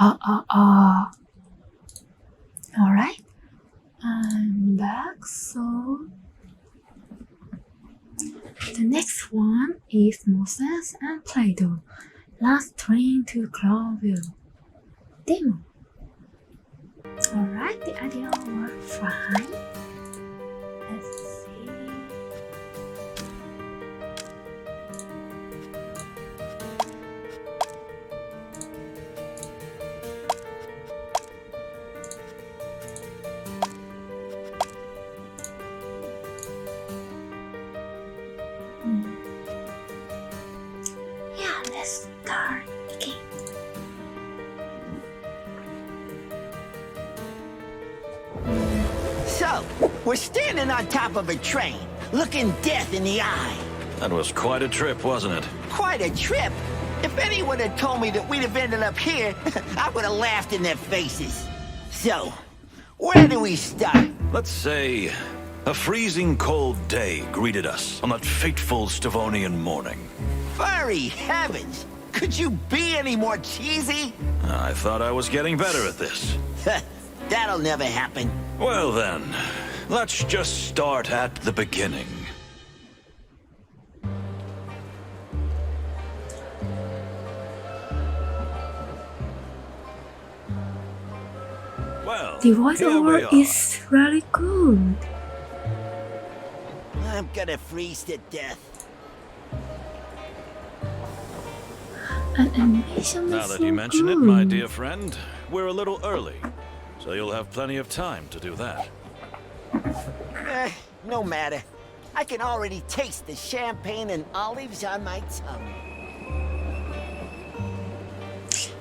Alright, I'm back. So the next one is Moses and Plato. Last train to Clawville. Demo. Alright, the idea worked fine. Let's see. Yeah, let's start again. So, we're standing on top of a train, looking death in the eye. That was quite a trip, wasn't it? Quite a trip. If anyone had told me that we'd have ended up here, I would have laughed in their faces. So, where do we start? Let's say a freezing cold day greeted us on that fateful Stavonian morning. Furry heavens! Could you be any more cheesy? I thought I was getting better at this. That'll never happen. Well then, let's just start at the beginning. Well, The here we voiceover are. is really good. I'm gonna freeze to death. And animation Now is that so you mention good. it, my dear friend, we're a little early, so you'll have plenty of time to do that. No matter. I can already taste the champagne and olives on my tongue.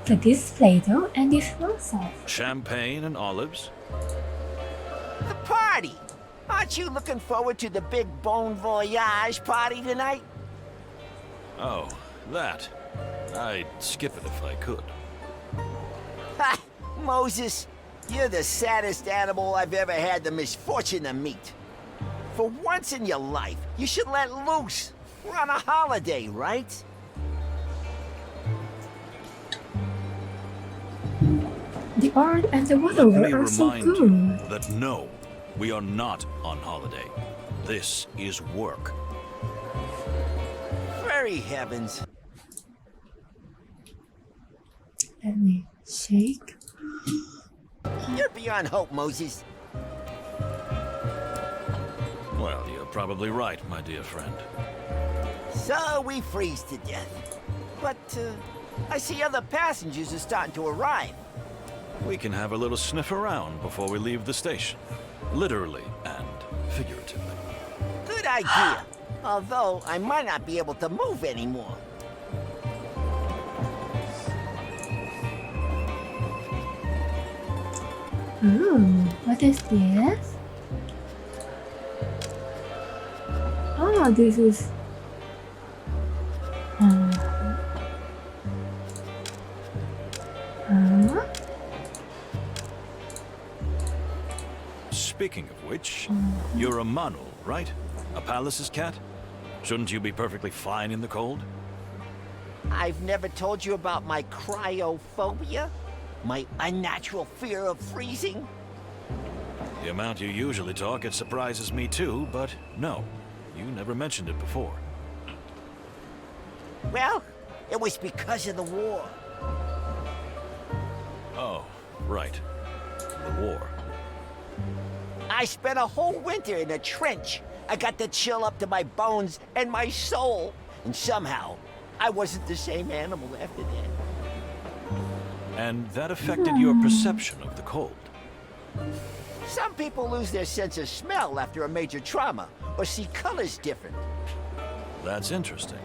So this Plato and this Moses. Champagne and olives? The party! Aren't you looking forward to the big Bon Voyage party tonight? Oh, that. I'd skip it if I could. Ha! Moses, you're the saddest animal I've ever had the misfortune to meet. For once in your life, you should let loose. We're on a holiday, right? The art and the Let me voiceover are so remind you good. that no, we are not on holiday. This is work. Very heavens. Let me shake. You're beyond hope, Moses. Well, you're probably right, my dear friend. So we freeze to death. But, I see other passengers are starting to arrive. We can have a little sniff around before we leave the station. Literally and figuratively. Good idea. Although, I might not be able to move anymore. Ooh, what is this? Oh, this is... Speaking of which, you're a Manu, right? A palace's cat? Shouldn't you be perfectly fine in the cold? I've never told you about my cryophobia? My unnatural fear of freezing? The amount you usually talk, it surprises me too, but no. You never mentioned it before. Well, it was because of the war. Oh, right. The war. I spent a whole winter in a trench. I got the chill up to my bones and my soul. And somehow, I wasn't the same animal after that. And that affected your perception of the cold. Some people lose their sense of smell after a major trauma, or see colors different. That's interesting.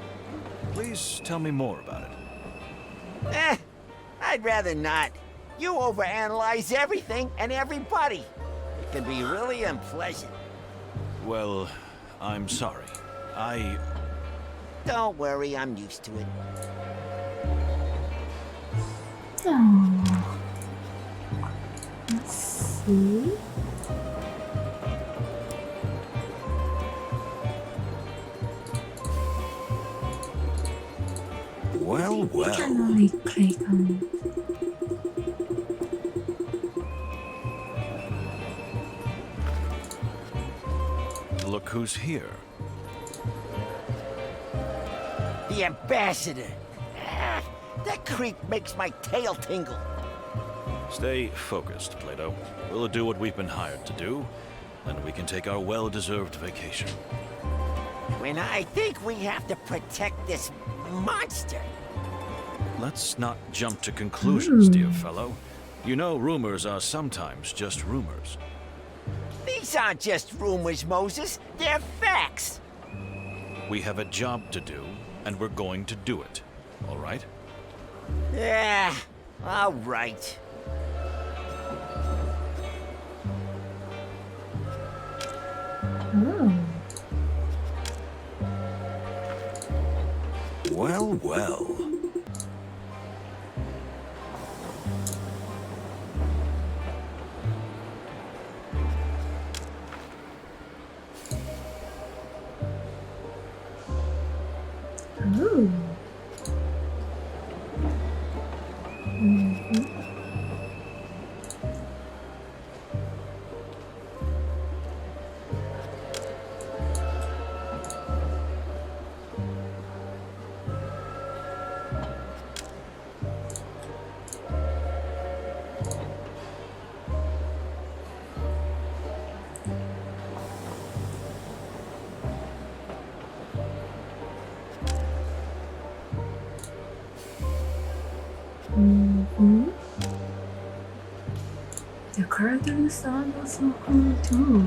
Please tell me more about it. I'd rather not. You overanalyze everything and everybody. It can be really unpleasant. Well, I'm sorry. Don't worry, I'm used to it. Oh. Let's see. Well, You can well. only click on look who's here. The ambassador. Ah, that creep makes my tail tingle. Stay focused, Plato. We'll do what we've been hired to do, and we can take our well-deserved vacation. When I think we have to protect this monster. Let's not jump to conclusions, dear fellow. You know rumors are sometimes just rumors. These aren't just rumors, Moses. They're facts. We have a job to do, and we're going to do it. All right? Yeah, all right. Oh. Well, well. Oh. Mm-hmm. Mm-hmm. The cartoon sound was so cool too.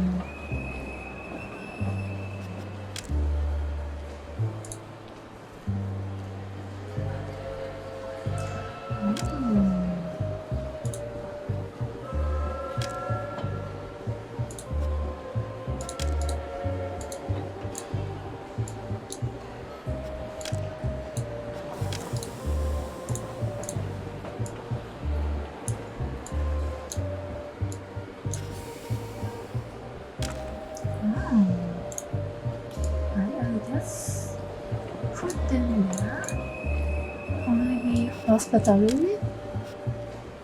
I just put them there. Or maybe hospitality?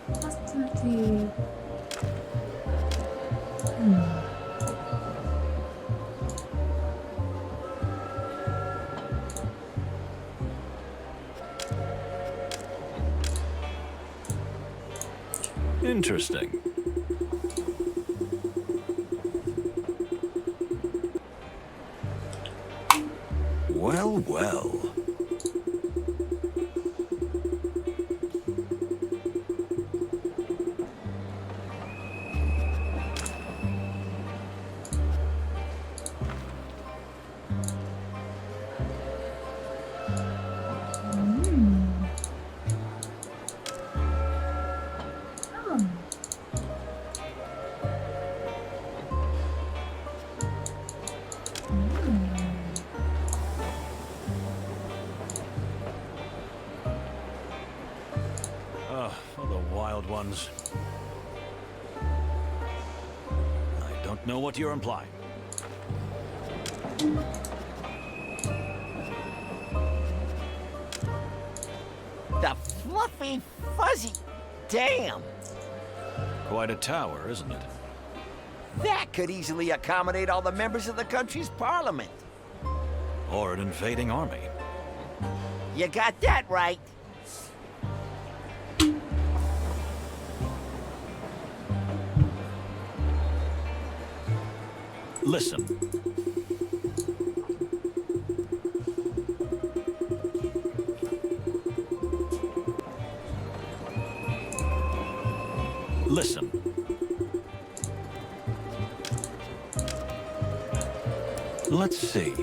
Hospitality. Interesting. Well, well. Oh. For the wild ones. I don't know what you're implying. The fluffy, fuzzy. Damn. Quite a tower, isn't it? That could easily accommodate all the members of the country's parliament. Or an invading army. You got that right. Listen. Listen. Let's see.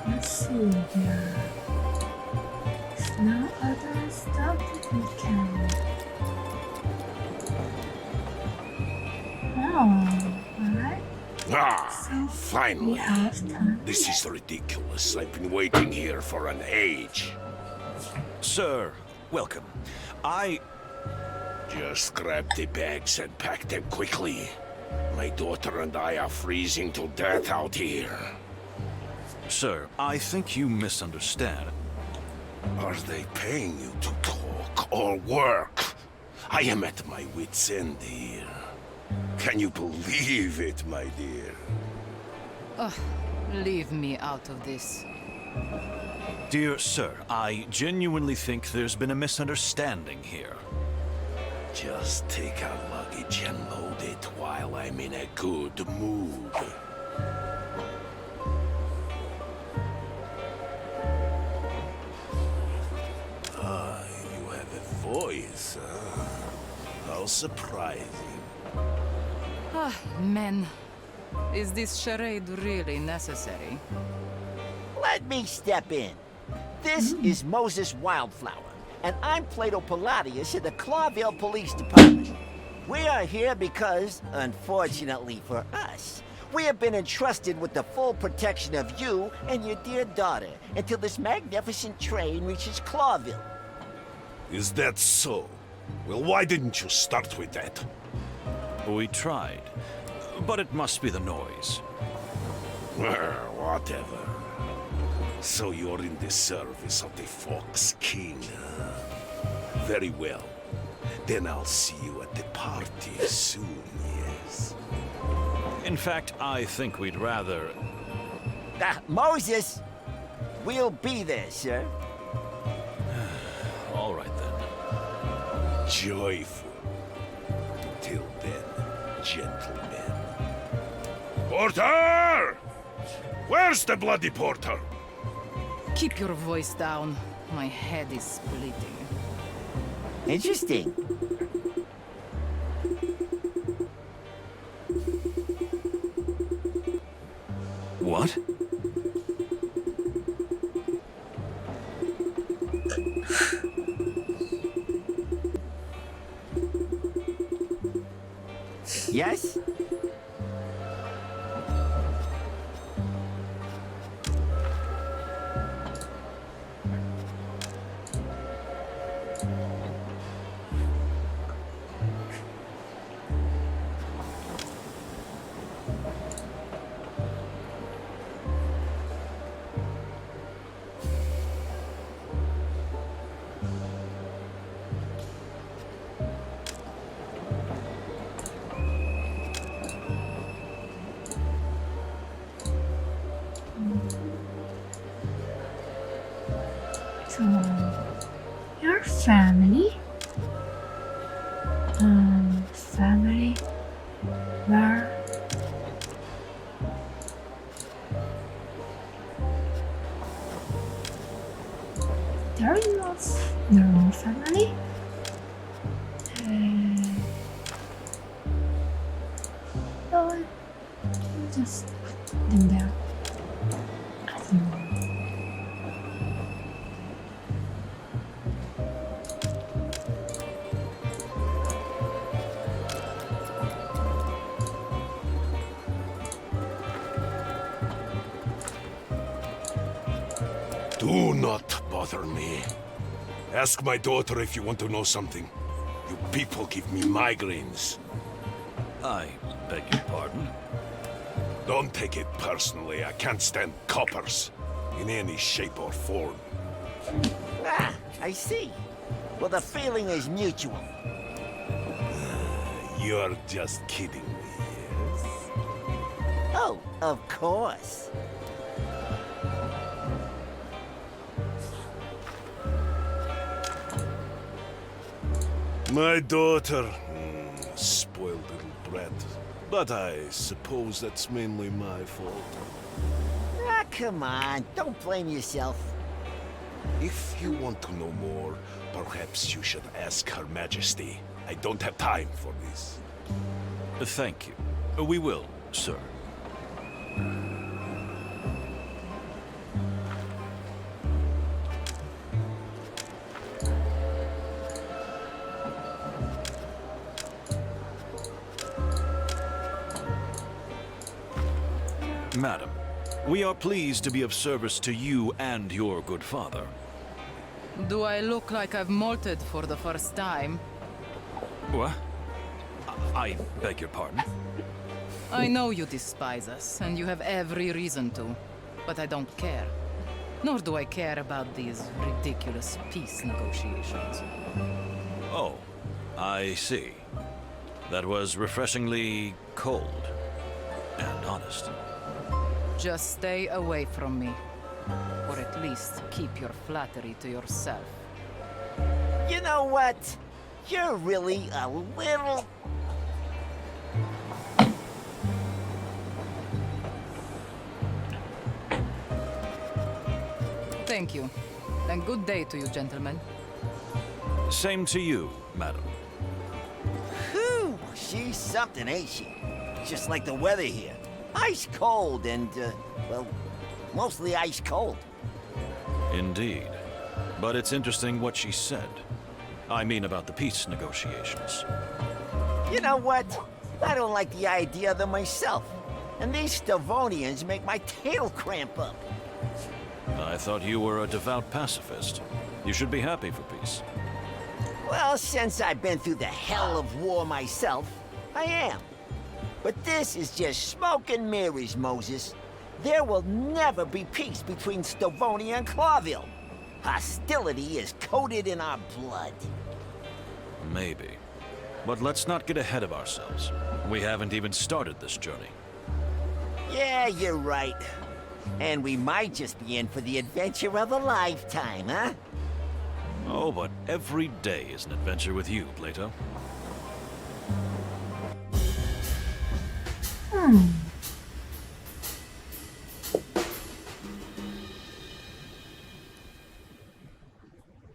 Let's see here. No other stuff that we can. Oh, alright. Ah, We finally. have time. This is ridiculous. I've been waiting here for an age. Sir, welcome. Just grab the bags and pack them quickly. My daughter and I are freezing to death out here. Sir, I think you misunderstand. Are they paying you to talk or work? I am at my wit's end here. Can you believe it, my dear? Leave me out of this. Dear sir, I genuinely think there's been a misunderstanding here. Just take our luggage and load it while I'm in a good mood. You have a voice, huh? How surprising. Men. Is this charade really necessary? Let me step in. This is Moses Wildflower, and I'm Plato Palladius in the Clawville Police Department. We are here because, unfortunately for us, we have been entrusted with the full protection of you and your dear daughter until this magnificent train reaches Clawville. Is that so? Well, why didn't you start with that? We tried, but it must be the noise. Whatever. So you're in the service of the Fox King, huh? Very well. Then I'll see you at the party soon, yes? In fact, I think we'd rather... Moses! We'll be there, sir. All right then. Joyful. Till then, gentlemen. Porter! Where's the bloody porter? Keep your voice down. My head is splitting. Interesting. What? Yes? So, your family? Family? Where? There is no family? No, just put them there. I don't know. Do not bother me. Ask my daughter if you want to know something. You people give me migraines. I beg your pardon? Don't take it personally. I can't stand coppers. In any shape or form. I see. Well, the feeling is mutual. You're just kidding me, yes? Oh, of course. My daughter, spoiled little brat. But I suppose that's mainly my fault. Come on, don't blame yourself. If you want to know more, perhaps you should ask Her Majesty. I don't have time for this. Thank you. We will, sir. Madam, we are pleased to be of service to you and your good father. Do I look like I've molted for the first time? What? I beg your pardon? I know you despise us, and you have every reason to. But I don't care. Nor do I care about these ridiculous peace negotiations. Oh, I see. That was refreshingly cold and honest. Just stay away from me. Or at least keep your flattery to yourself. You know what? You're really a little... Thank you. And good day to you, gentlemen. Same to you, madam. Whew, she's something, ain't she? Just like the weather here. Ice cold and, well, mostly ice cold. Indeed. But it's interesting what she said. I mean about the peace negotiations. You know what? I don't like the idea of them myself. And these Stavonians make my tail cramp up. I thought you were a devout pacifist. You should be happy for peace. Well, since I've been through the hell of war myself, I am. But this is just smoke and mirrors, Moses. There will never be peace between Stavonia and Clawville. Hostility is coated in our blood. Maybe. But let's not get ahead of ourselves. We haven't even started this journey. Yeah, you're right. And we might just be in for the adventure of a lifetime, huh? Oh, but every day is an adventure with you, Plato.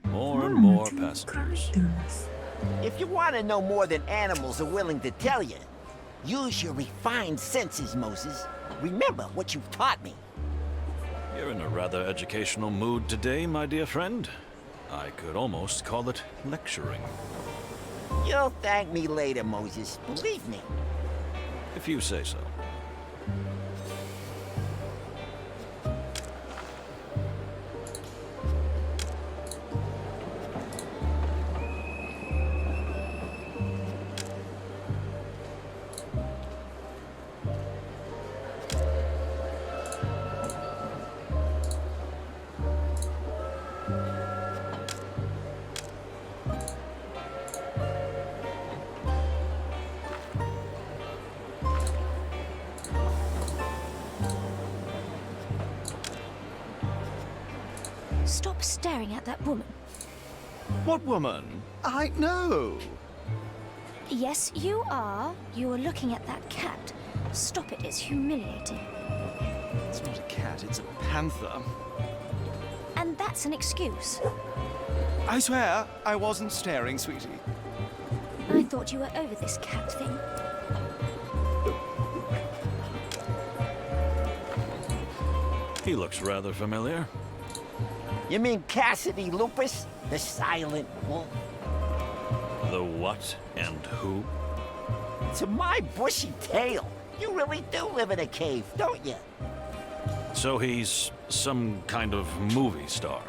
More and more passengers. If you want to know more than animals are willing to tell you, use your refined senses, Moses. Remember what you've taught me. You're in a rather educational mood today, my dear friend. I could almost call it lecturing. You'll thank me later, Moses. Believe me. If you say so. Stop staring at that woman. What woman? I know. Yes, you are. You are looking at that cat. Stop it, it's humiliating. It's not a cat, it's a panther. And that's an excuse. I swear, I wasn't staring, sweetie. I thought you were over this cat thing. He looks rather familiar. You mean Cassidy Lupus, the silent wolf? The what and who? To my bushy tail, you really do live in a cave, don't you? So he's some kind of movie star.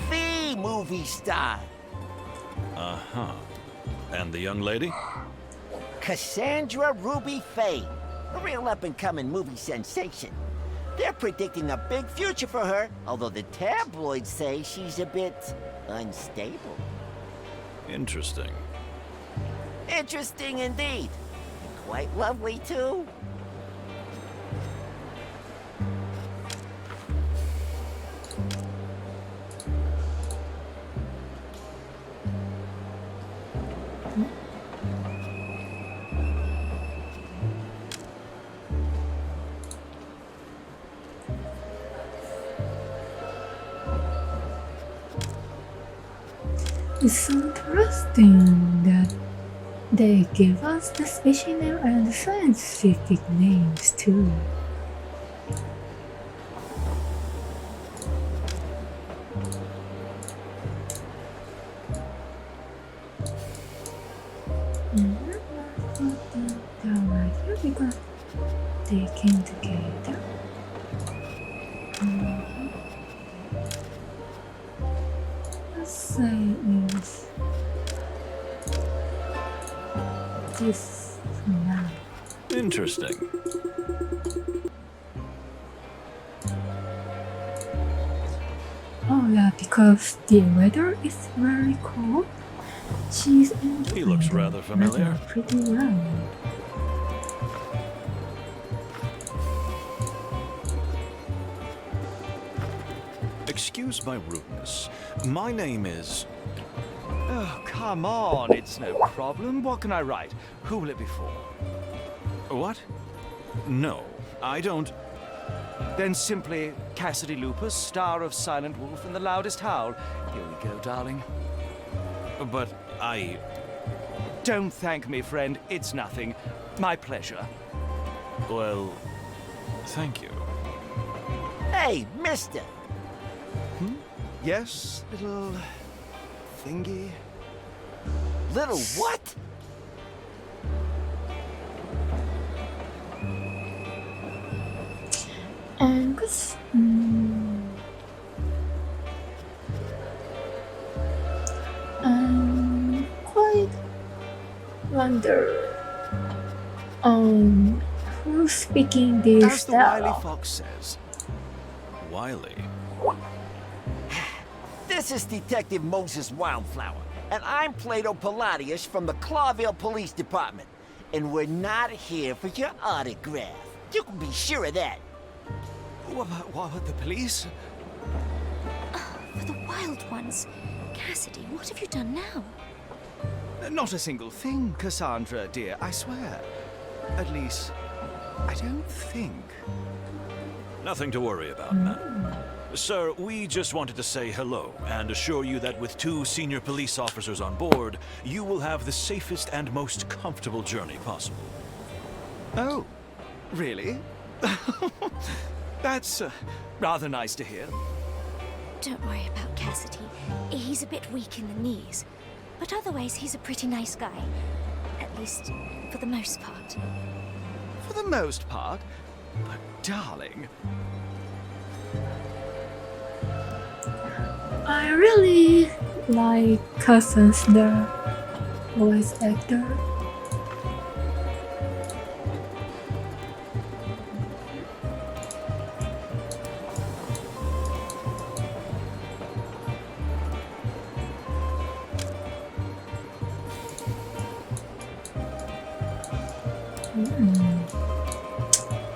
The movie star. Uh-huh. And the young lady? Cassandra Ruby Faye, a real up-and-coming movie sensation. They're predicting a big future for her, although the tabloids say she's a bit unstable. Interesting. Interesting indeed. Quite lovely, too. It's so interesting that they give us the species name and the scientific names too. They're right here because they came together. Let's say is this now. Interesting. Oh yeah, because the weather is very cold. She's He looks rather familiar. pretty well. Excuse my rudeness. My name is... Oh, come on, it's no problem. What can I write? Who will it be for? What? No, I don't... Then simply Cassidy Lupus, star of Silent Wolf and the Loudest Howl. Here we go, darling. But I... Don't thank me, friend. It's nothing. My pleasure. Well, thank you. Hey, mister. Yes, little thingy. Little what? Angus? Quite wonder who's speaking this As the wily dialogue? fox says. Wiley. This is Detective Moses Wildflower, and I'm Plato Palladius from the Clawville Police Department. And we're not here for your autograph. You can be sure of that. What about the police? For the wild ones. Cassidy, what have you done now? Not a single thing, Cassandra, dear, I swear. At least, I don't think. Nothing to worry about, ma'am. Sir, we just wanted to say hello and assure you that with 2 senior police officers on board, you will have the safest and most comfortable journey possible. Oh, really? That's rather nice to hear. Don't worry about Cassidy. He's a bit weak in the knees. But otherwise, he's a pretty nice guy. At least, for the most part. For the most part. But, darling, I really like Cousins, the voice actor.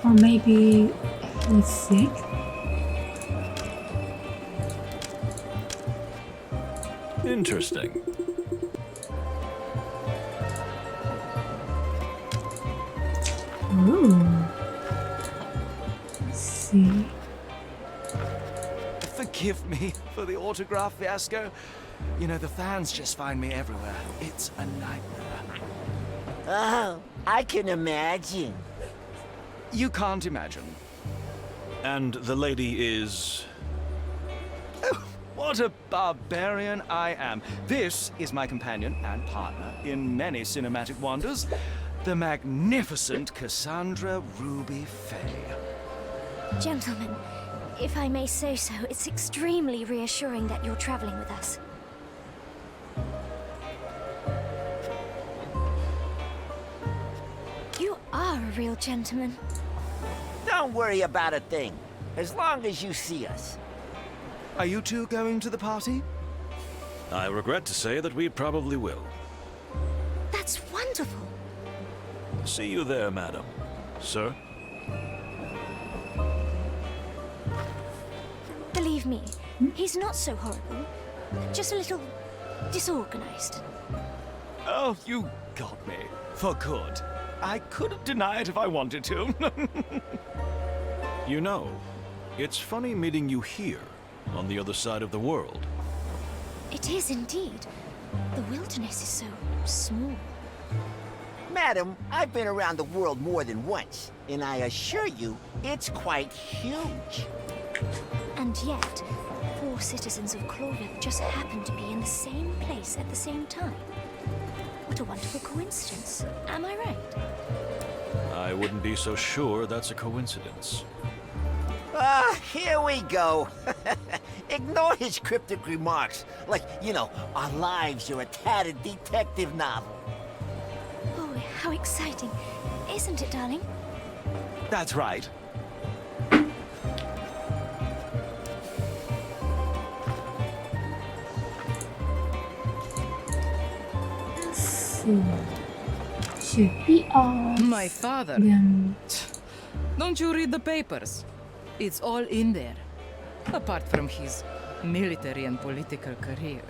Or maybe he's sick. Interesting. Ooh. See. forgive me for the autograph fiasco. You know, the fans just find me everywhere. It's a nightmare. Oh, I can imagine. You can't imagine. And the lady is... What a barbarian I am. This is my companion and partner in many cinematic wonders, the magnificent Cassandra Ruby Faye. Gentlemen, if I may say so, it's extremely reassuring that you're traveling with us. You are a real gentleman. Don't worry about a thing, as long as you see us. Are you two going to the party? I regret to say that we probably will. That's wonderful. See you there, madam. Sir? Believe me, he's not so horrible. Just a little disorganized. Oh, you got me. For good. I couldn't deny it if I wanted to. You know, it's funny meeting you here, on the other side of the world. It is indeed. The wilderness is so small. Madam, I've been around the world more than once, and I assure you, it's quite huge. And yet, 4 citizens of Clawville just happen to be in the same place at the same time. What a wonderful coincidence. Am I right? I wouldn't be so sure that's a coincidence. Ah, here we go. Ignore his cryptic remarks, like, you know, our lives are a tattered detective novel. Oh, how exciting. Isn't it, darling? That's right. Let's see. Should be off. My father. Then Don't you read the papers? It's all in there. Apart from his military and political career.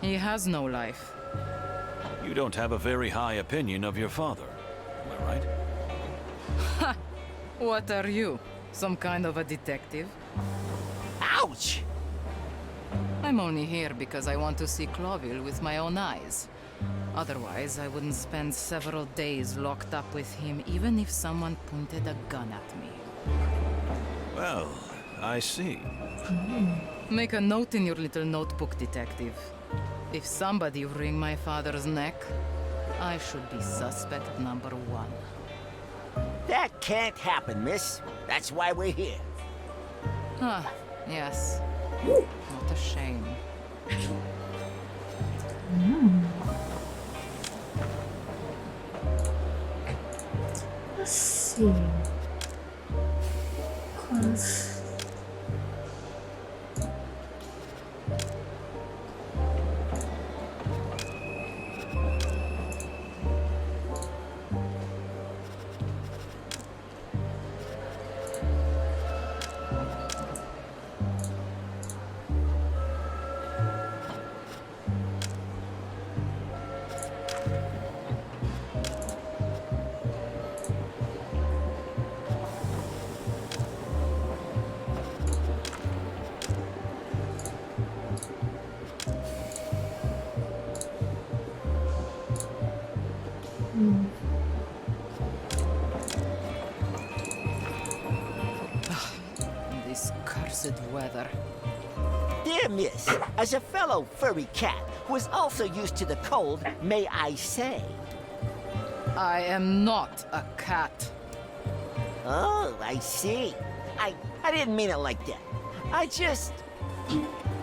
He has no life. You don't have a very high opinion of your father. Am I right? What are you? Some kind of a detective? Ouch! I'm only here because I want to see Clawville with my own eyes. Otherwise, I wouldn't spend several days locked up with him even if someone pointed a gun at me. Well, I see. Make a note in your little notebook, detective. If somebody wring my father's neck, I should be suspect number one. That can't happen, miss. That's why we're here. Ah, yes. What a shame. let's see. 'Cause This cursed weather. Dear miss, as a fellow furry cat who is also used to the cold, may I say? I am not a cat. Oh, I see. I didn't mean it like that. I just...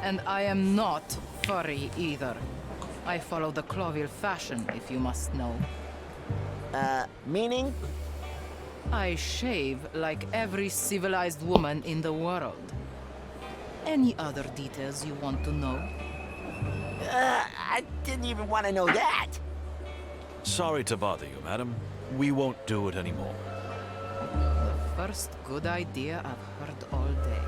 And I am not furry either. I follow the Clawville fashion, if you must know. meaning? I shave like every civilized woman in the world. Any other details you want to know? I didn't even want to know that. Sorry to bother you, madam. We won't do it anymore. The first good idea I've heard all day.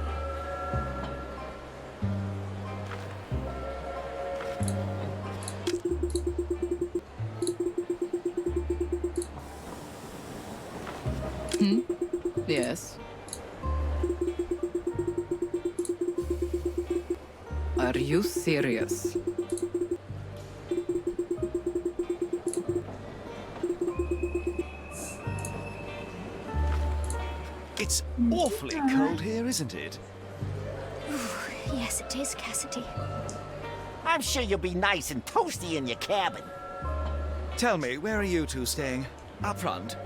Yes. Are you serious? It's awfully cold here, isn't it? Yes, it is, Cassidy. I'm sure you'll be nice and toasty in your cabin. Tell me, where are you two staying? Up front?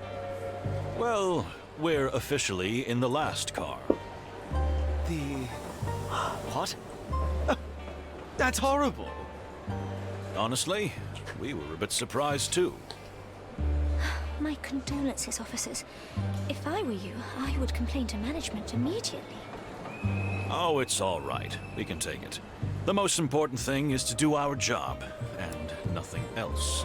Well, we're officially in the last car. The... What? That's horrible. Honestly, we were a bit surprised too. My condolences, officers. If I were you, I would complain to management immediately. Oh, it's all right. We can take it. The most important thing is to do our job, and nothing else.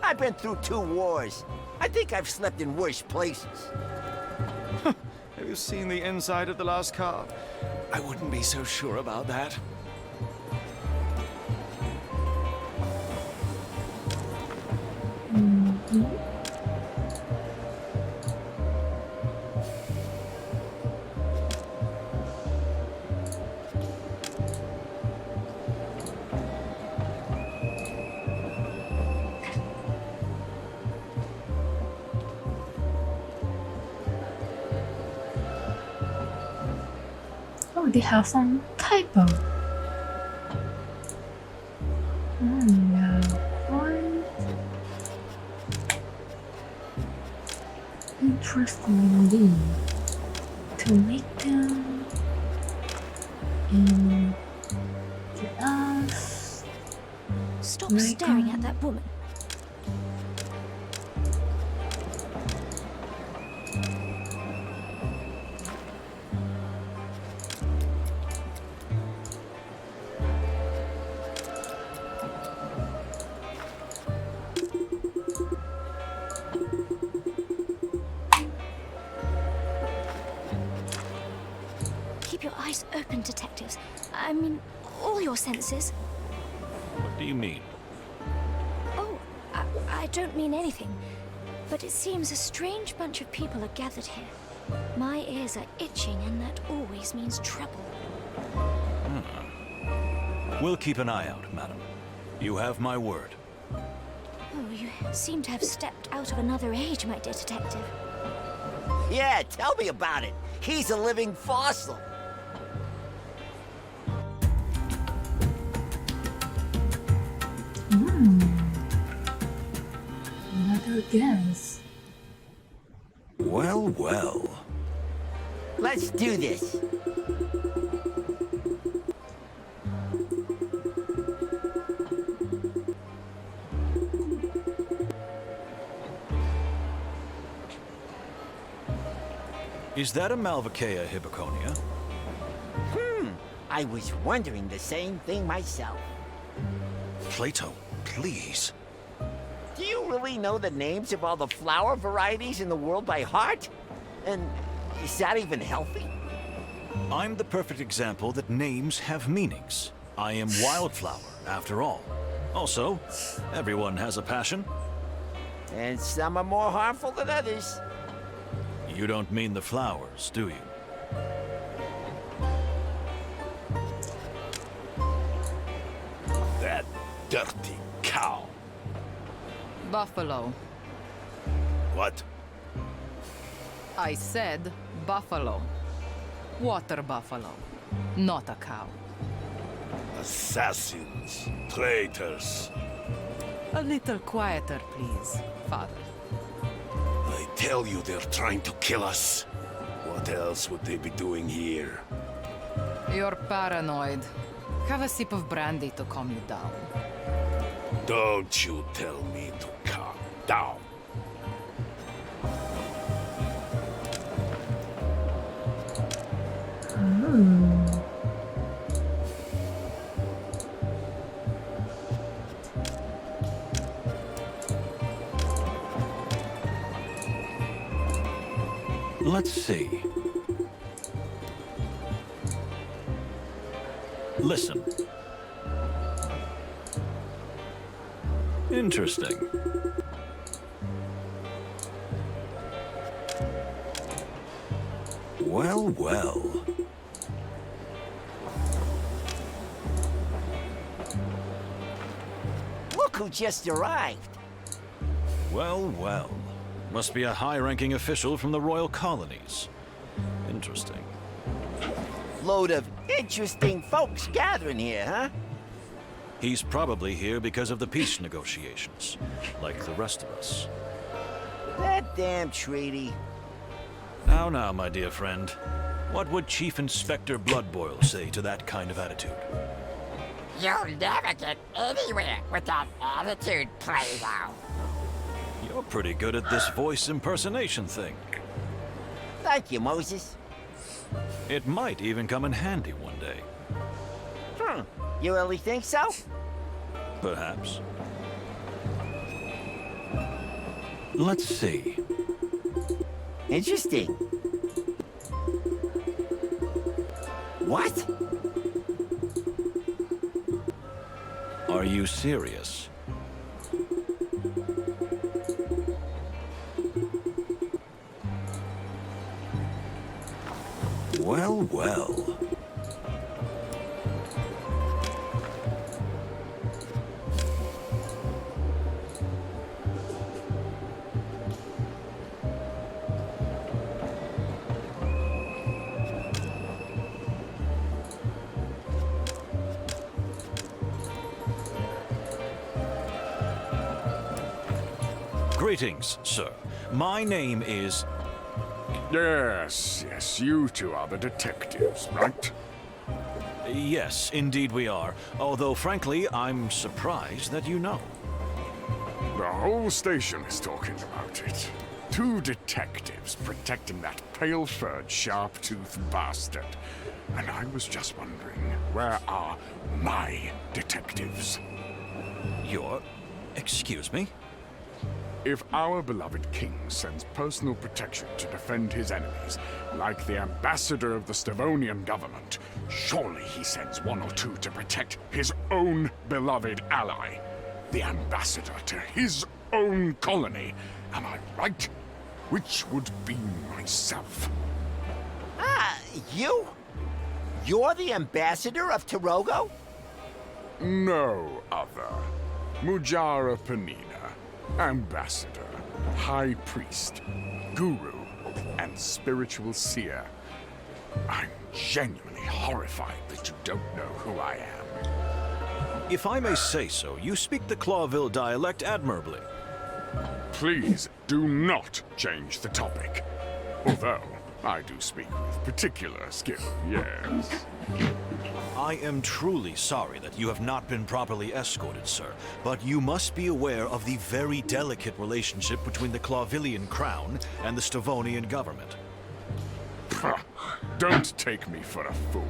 I've been through 2 wars. I think I've slept in worse places. Have you seen the inside of the last car? I wouldn't be so sure about that. oh, they have some typo. One. Interestingly, to make them in the us. Stop Like, staring at that woman. Keep your eyes open, detectives. I mean, all your senses. What do you mean? Oh, I don't mean anything. But it seems a strange bunch of people are gathered here. My ears are itching, and that always means trouble. We'll keep an eye out, madam. You have my word. Oh, you seem to have stepped out of another age, my dear detective. Yeah, tell me about it. He's a living fossil. Another guess. Well, well. Let's do this. Is that a Malvaceae hippoconia? I was wondering the same thing myself. Plato, please. Do you really know the names of all the flower varieties in the world by heart? And is that even healthy? I'm the perfect example that names have meanings. I am Wildflower, after all. Also, everyone has a passion. And some are more harmful than others. You don't mean the flowers, do you? That dirty cow. Buffalo. What? I said buffalo. Water buffalo. Not a cow. Assassins, traitors. A little quieter, please, Father. I tell you they're trying to kill us. What else would they be doing here? You're paranoid. Have a sip of brandy to calm you down. Don't you tell me to calm down. Let's see. Listen. Interesting. Well, well. Look who just arrived. Well, well. Must be a high-ranking official from the royal colonies. Interesting. Load of interesting folks gathering here, huh? He's probably here because of the peace negotiations, like the rest of us. That damn treaty. Now, my dear friend. What would Chief Inspector Bloodboil say to that kind of attitude? You'll never get anywhere with that attitude, Plato. You're pretty good at this voice impersonation thing. Thank you, Moses. It might even come in handy one day. You really think so? Perhaps. Let's see. Interesting. What? Are you serious? Well, well. Greetings, sir. My name is... Yes, you two are the detectives, right? Yes, indeed we are. Although, frankly, I'm surprised that you know. The whole station is talking about it. Two detectives protecting that pale-furred, sharp-toothed bastard. And I was just wondering, where are my detectives? Excuse me? If our beloved king sends personal protection to defend his enemies, like the ambassador of the Stavonian government, surely he sends one or two to protect his own beloved ally, the ambassador to his own colony. Am I right? Which would be myself. You? You're the ambassador of Doggo? No other. Mujara Panina, ambassador, high priest, guru, and spiritual seer. I'm genuinely horrified that you don't know who I am. If I may say so, you speak the Clawville dialect admirably. Please do not change the topic. Although, I do speak with particular skill, yes. I am truly sorry that you have not been properly escorted, sir, but you must be aware of the very delicate relationship between the Clawvillian crown and the Stavonian government. Don't take me for a fool.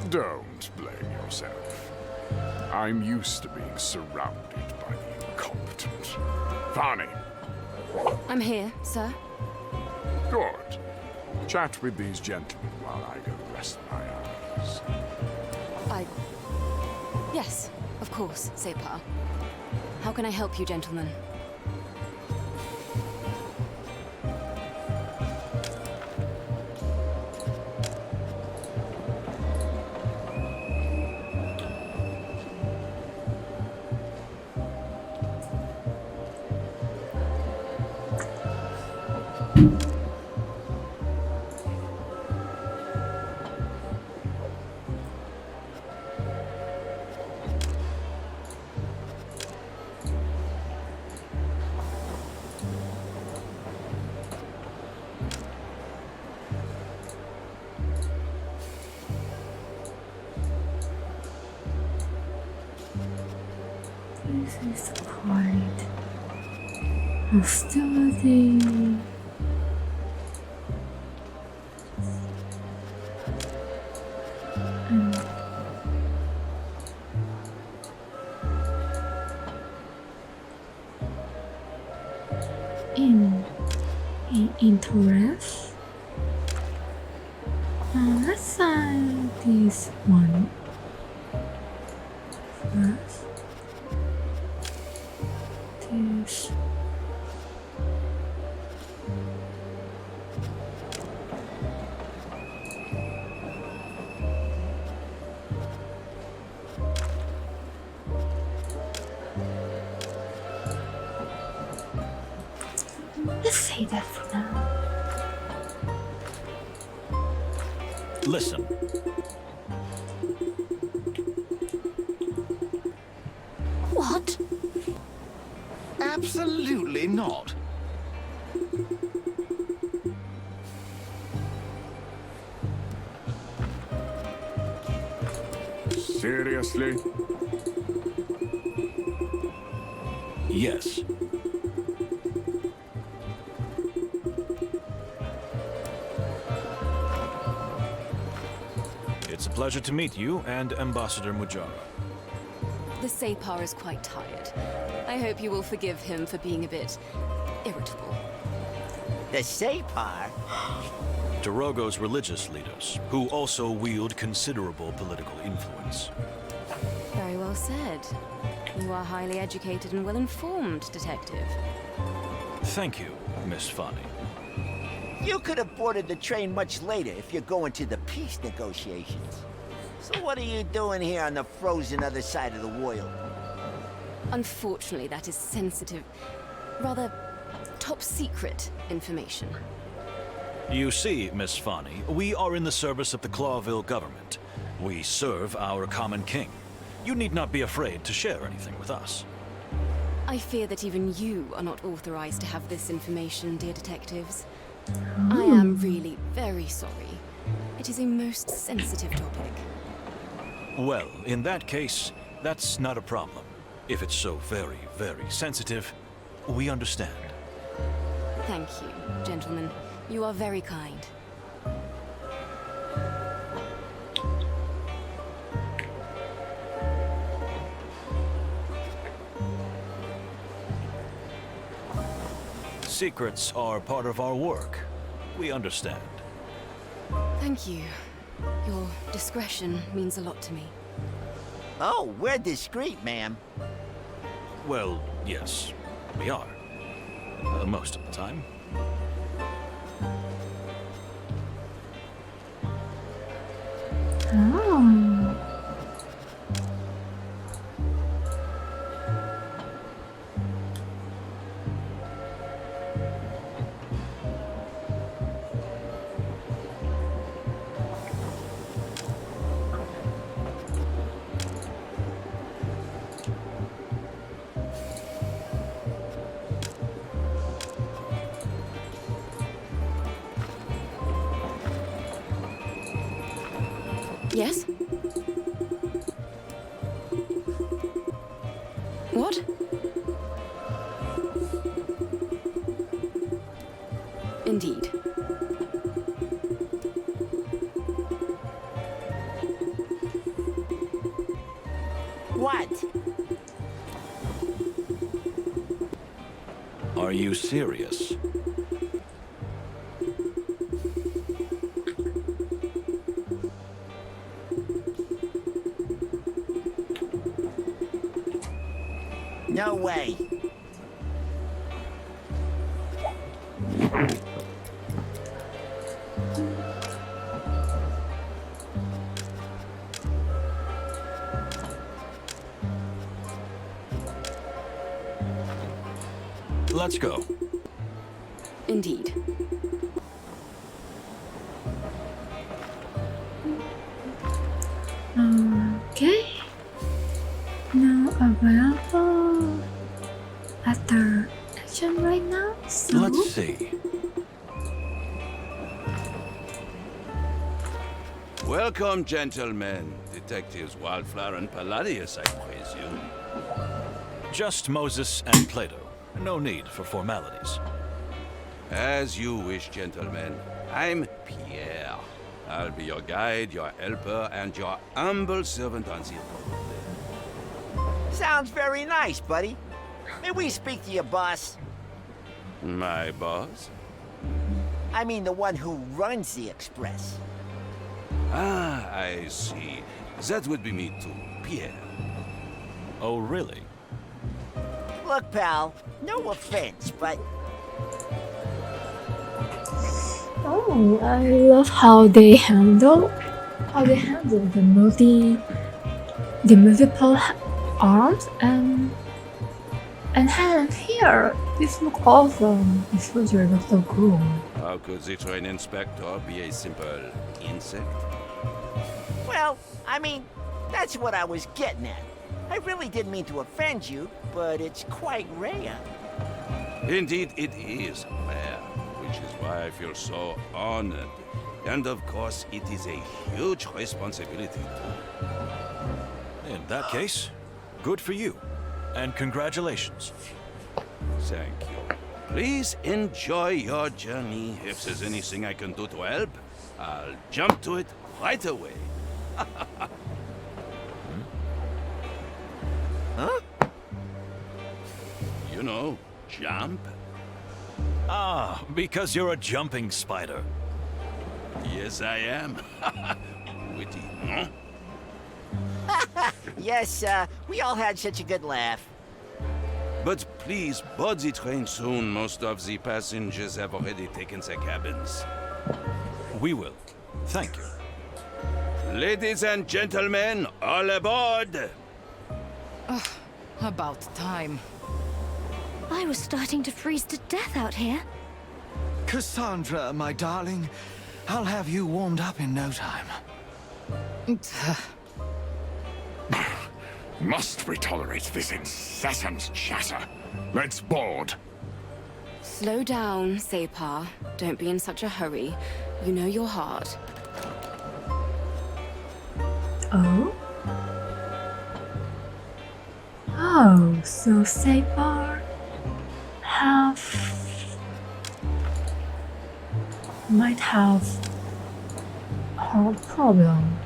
Don't blame yourself. I'm used to being surrounded by the incompetent. Varney, I'm here, sir. good. Chat with these gentlemen while I go rest my eyes. Yes, of course, Separ. How can I help you, gentlemen? This is quite hostility. In interest. Let's sign this one first. This. Let's say that for now. Listen, What? Absolutely not. Seriously? yes. It's a pleasure to meet you and Ambassador Mujara. The Separ is quite tired. I hope you will forgive him for being a bit irritable. The Separ? Doggo's religious leaders, who also wield considerable political influence. Very well said. You are highly educated and well-informed, detective. Thank you, Miss Fanny. You could have boarded the train much later if you're going to the peace negotiations. So what are you doing here on the frozen other side of the world? Unfortunately, that is sensitive, rather top-secret information. You see, Miss Fanny, we are in the service of the Clawville government. We serve our common king. You need not be afraid to share anything with us. I fear that even you are not authorized to have this information, dear detectives. I am really very sorry. It is a most sensitive topic. Well, in that case, that's not a problem. If it's so very, very sensitive, we understand. Thank you, gentlemen. You are very kind. Secrets are part of our work. We understand. Thank you. Your discretion means a lot to me. Oh, we're discreet, ma'am. Well, yes, we are. Most of the time. Oh. Yes? What? Indeed. What? Are you serious? No way. Let's go. Indeed. Okay. Now available after action right now. So Let's see. Welcome, gentlemen. Detectives Wildflower and Palladius, I presume. Just Moses and Plato. No need for formalities. As you wish, gentlemen. I'm Pierre. I'll be your guide, your helper, and your humble servant on the road. Sounds very nice, buddy. May we speak to your boss? My boss? I mean the one who runs the Express. Ah, I see. That would be me too, Pierre. Oh, really? Look, pal, no offense, but oh, I love how they handle the multiple arms and hand here. This look awesome. This visual looks so cool. How could the train inspector be a simple insect? well, I mean, that's what I was getting at. I really didn't mean to offend you, but it's quite rare. Indeed, it is rare, which is why I feel so honored. And of course, it is a huge responsibility. In that case, good for you. And congratulations. Thank you. Please enjoy your journey. If there's anything I can do to help, I'll jump to it right away. Huh? You know, jump. Ah, because you're a jumping spider. Yes, I am. Witty, huh? Yes, we all had such a good laugh. But please board the train soon. Most of the passengers have already taken their cabins. We will. Thank you. Ladies and gentlemen, all aboard! About time. I was starting to freeze to death out here. Cassandra, my darling, I'll have you warmed up in no time. Must we tolerate this incessant chatter? Let's board. Slow down, Separ. Don't be in such a hurry. You know your heart. Oh? Oh, so Separ might have her problem.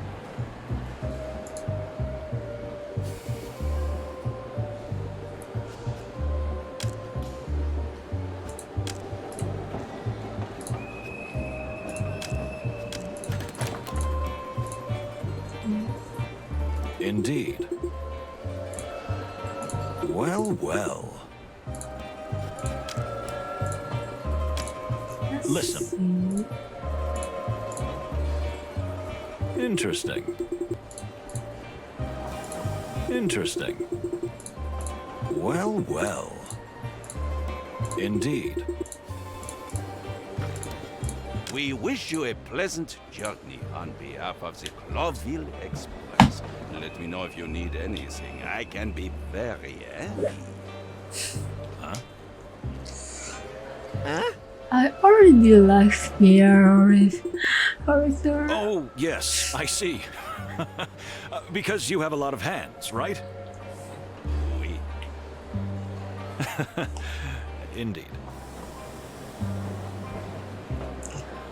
Indeed. Well, well. Let's Listen. see. Interesting. Interesting. Well, well. Indeed. We wish you a pleasant journey on behalf of the Clawville Express. Let me know if you need anything. I can be very handy. I already like Spear's character. Oh, yes, I see. Because you have a lot of hands, right? Oui. Indeed.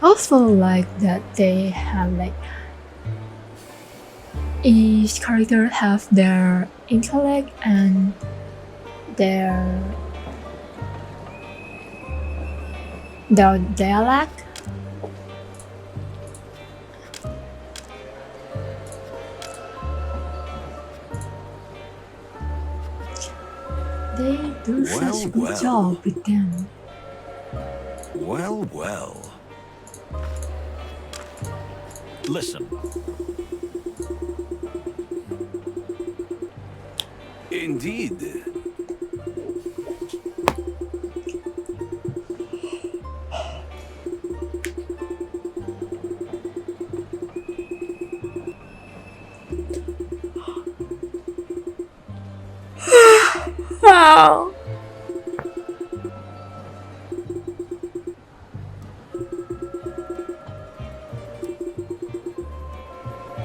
Also like that they have like each character have their intellect and their dialect. They do such Well, good well. job with them. Well, well. Listen. Indeed. Wow.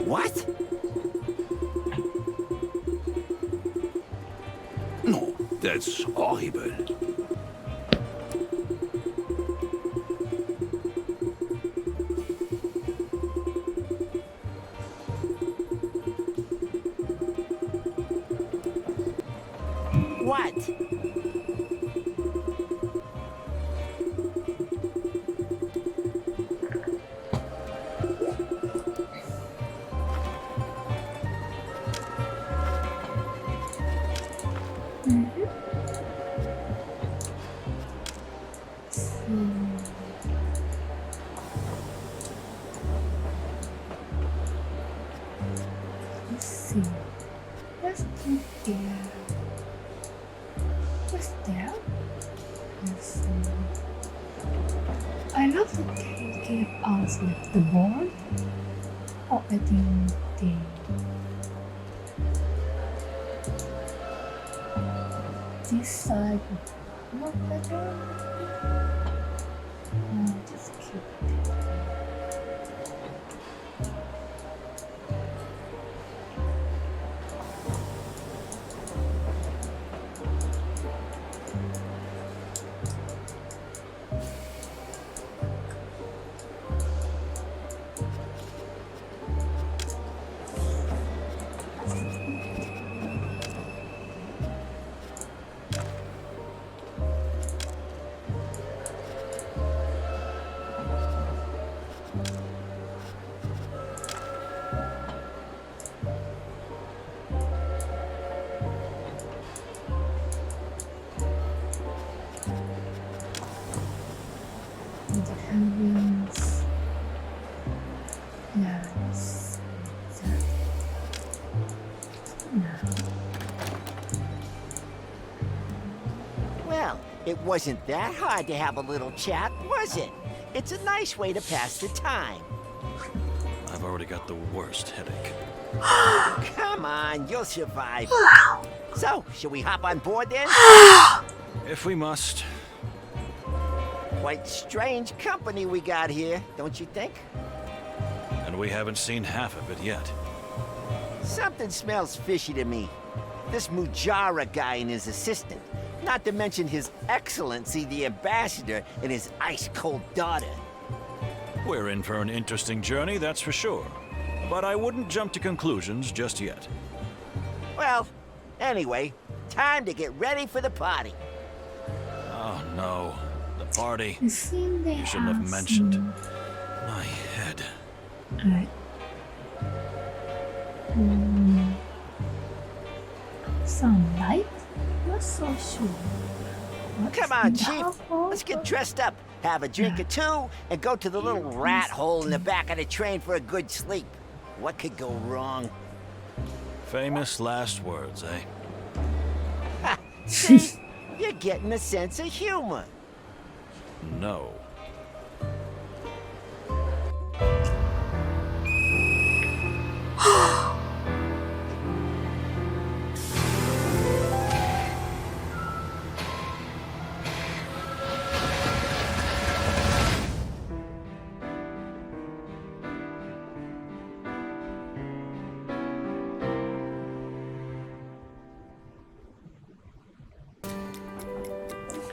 What? No, that's horrible. What? Let's see. Let's go there. What's there? Let's see. I love that they gave us like the board. Oh, I think they. This side would work better. No, just keep it. The penguins. Yes. Well, it wasn't that hard to have a little chat, was it? It's a nice way to pass the time. I've already got the worst headache. Come on, you'll survive. So, shall we hop on board then? If we must. Quite strange company we got here, don't you think? And we haven't seen half of it yet. Something smells fishy to me. This Mujara guy and his assistant. Not to mention His Excellency the Ambassador and his ice-cold daughter. We're in for an interesting journey, that's for sure. But I wouldn't jump to conclusions just yet. Well, anyway, time to get ready for the party. Oh no, the party. It seems they You shouldn't have have mentioned. some- My head. Alright. sunlight? Not so sure. What's Come on, in the Chief. hole? Let's get dressed up, have a drink or two, and go to the little rat hole in the back of the train for a good sleep. What could go wrong? Famous last words, eh? See? You're getting a sense of humor. No.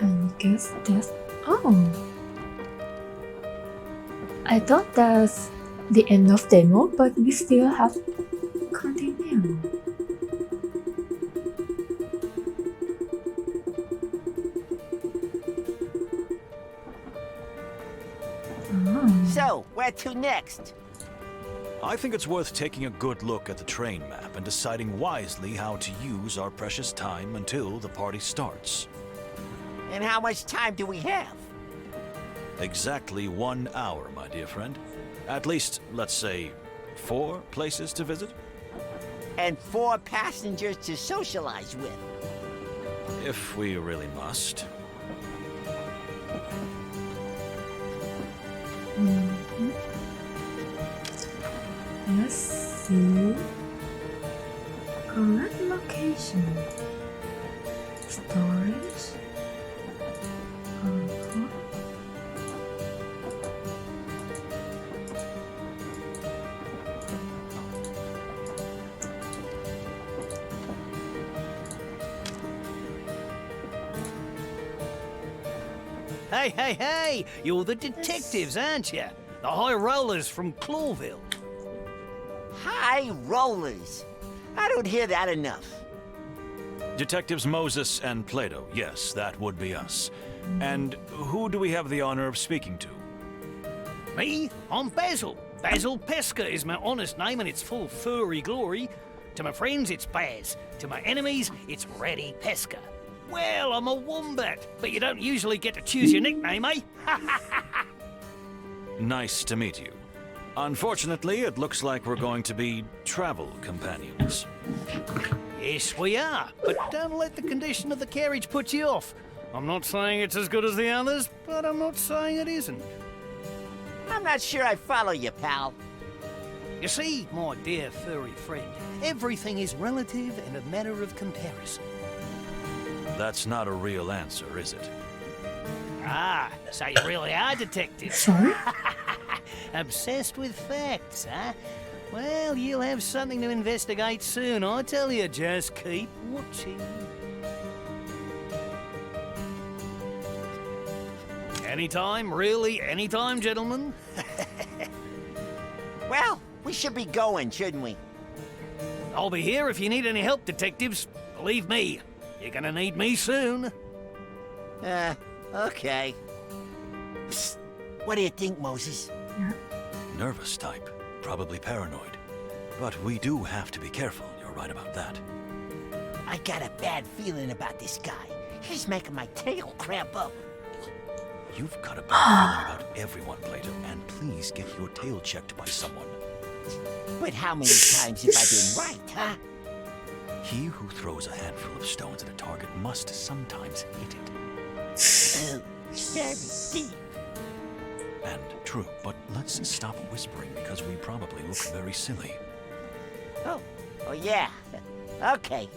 I guess that's... Oh! I thought that's the end of demo, but we still have continue. Oh. So, where to next? I think it's worth taking a good look at the train map and deciding wisely how to use our precious time until the party starts. And how much time do we have? Exactly 1 hour, my dear friend. At least, let's say, 4 places to visit? And 4 passengers to socialize with. If we really must. Mhm. Let's see. Correct location. Storage. Uh-huh. Hey, hey, hey! You're the detectives, aren't you? The high rollers from Clawville. High rollers. I don't hear that enough. Detectives Moses and Plato, yes, that would be us. And who do we have the honor of speaking to? Me? I'm Basil. Basil Pesca is my honest name, and it's full of furry glory. To my friends, it's Baz. To my enemies, it's Reddy Pesca. Well, I'm a wombat, but you don't usually get to choose your nickname, eh? Nice to meet you. Unfortunately, it looks like we're going to be travel companions. Yes, we are, but don't let the condition of the carriage put you off. I'm not saying it's as good as the others, but I'm not saying it isn't. I'm not sure I follow you, pal. You see, my dear furry friend, everything is relative and a matter of comparison. That's not a real answer, is it? Ah, so you really are detectives. Sorry? Obsessed with facts, huh? Well, you'll have something to investigate soon, I tell you. Just keep watching. Anytime, really, anytime, gentlemen. Well, we should be going, shouldn't we? I'll be here if you need any help, detectives. Believe me, you're gonna need me soon. Okay. Psst. What do you think, Moses? Nervous type, probably paranoid. But we do have to be careful, you're right about that. I got a bad feeling about this guy. He's making my tail cramp up. You've got a bad feeling about everyone, Plato, and please get your tail checked by someone. But how many times have I been right, huh? He who throws a handful of stones at a target must sometimes hit it. Very deep. And true, but let's stop whispering because we probably look very silly. Oh yeah. Okay.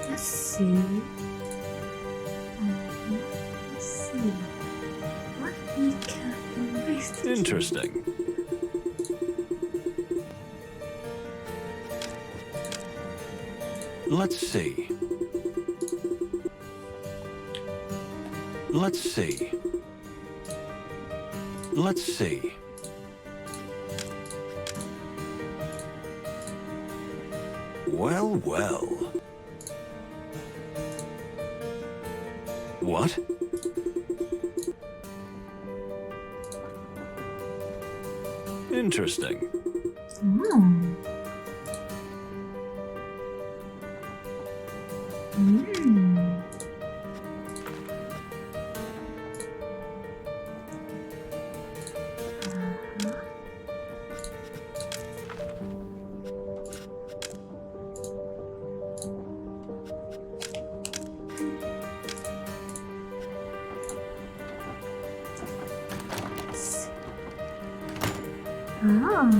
Let's see. Let's see. What we can investigate. Interesting. Let's see. Let's see. Let's see. Well, well. What? Interesting. Hmm. Ah.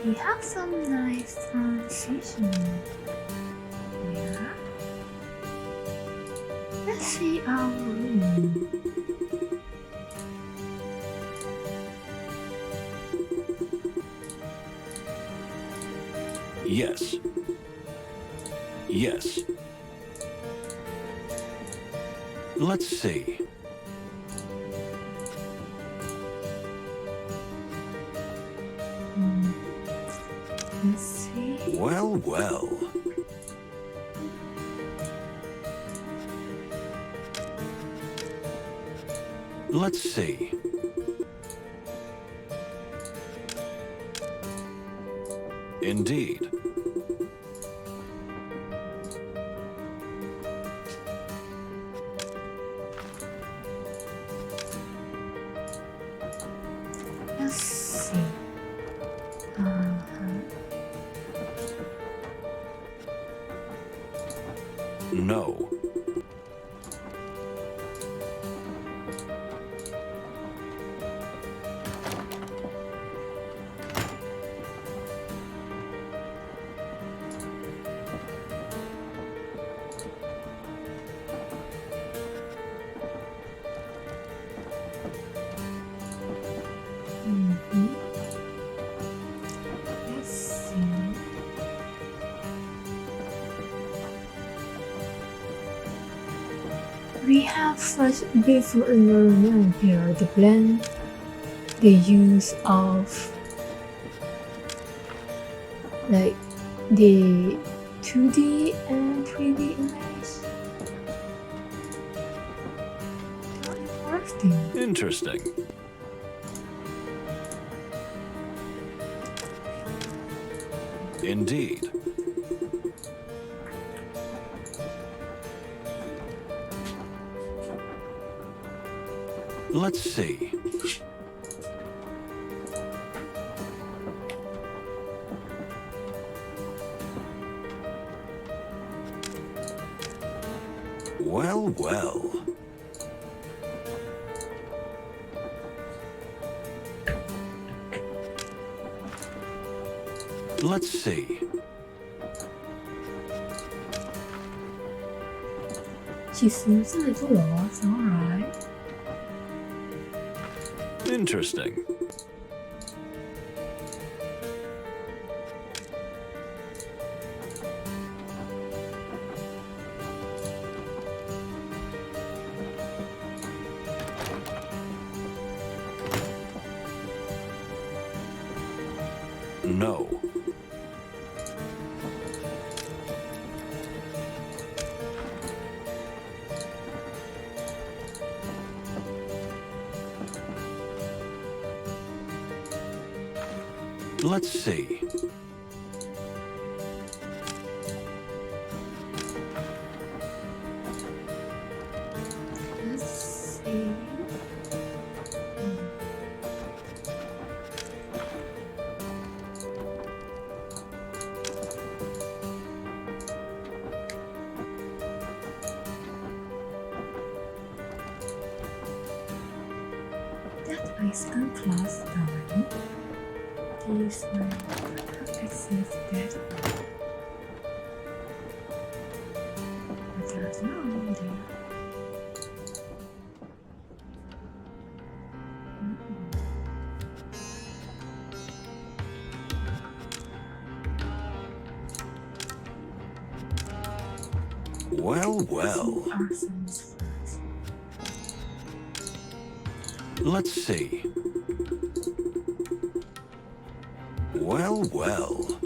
We have some nice transition. Yeah. Let's see our room. Yes. Yes. Let's see. Let's see. Well, well. Let's see. Indeed. Let's see. No. Let's see. We have such beautiful environment here. The blend, the use of like the 2D and 3D image. So interesting. Interesting. Indeed. Let's see. Well, well. Let's see. She seems a little lost, alright. Interesting. No. Let's see. Let's see. That bicycle class time is my access that but there's no one there. Well, well. Parsons first. Let's see. Well, well.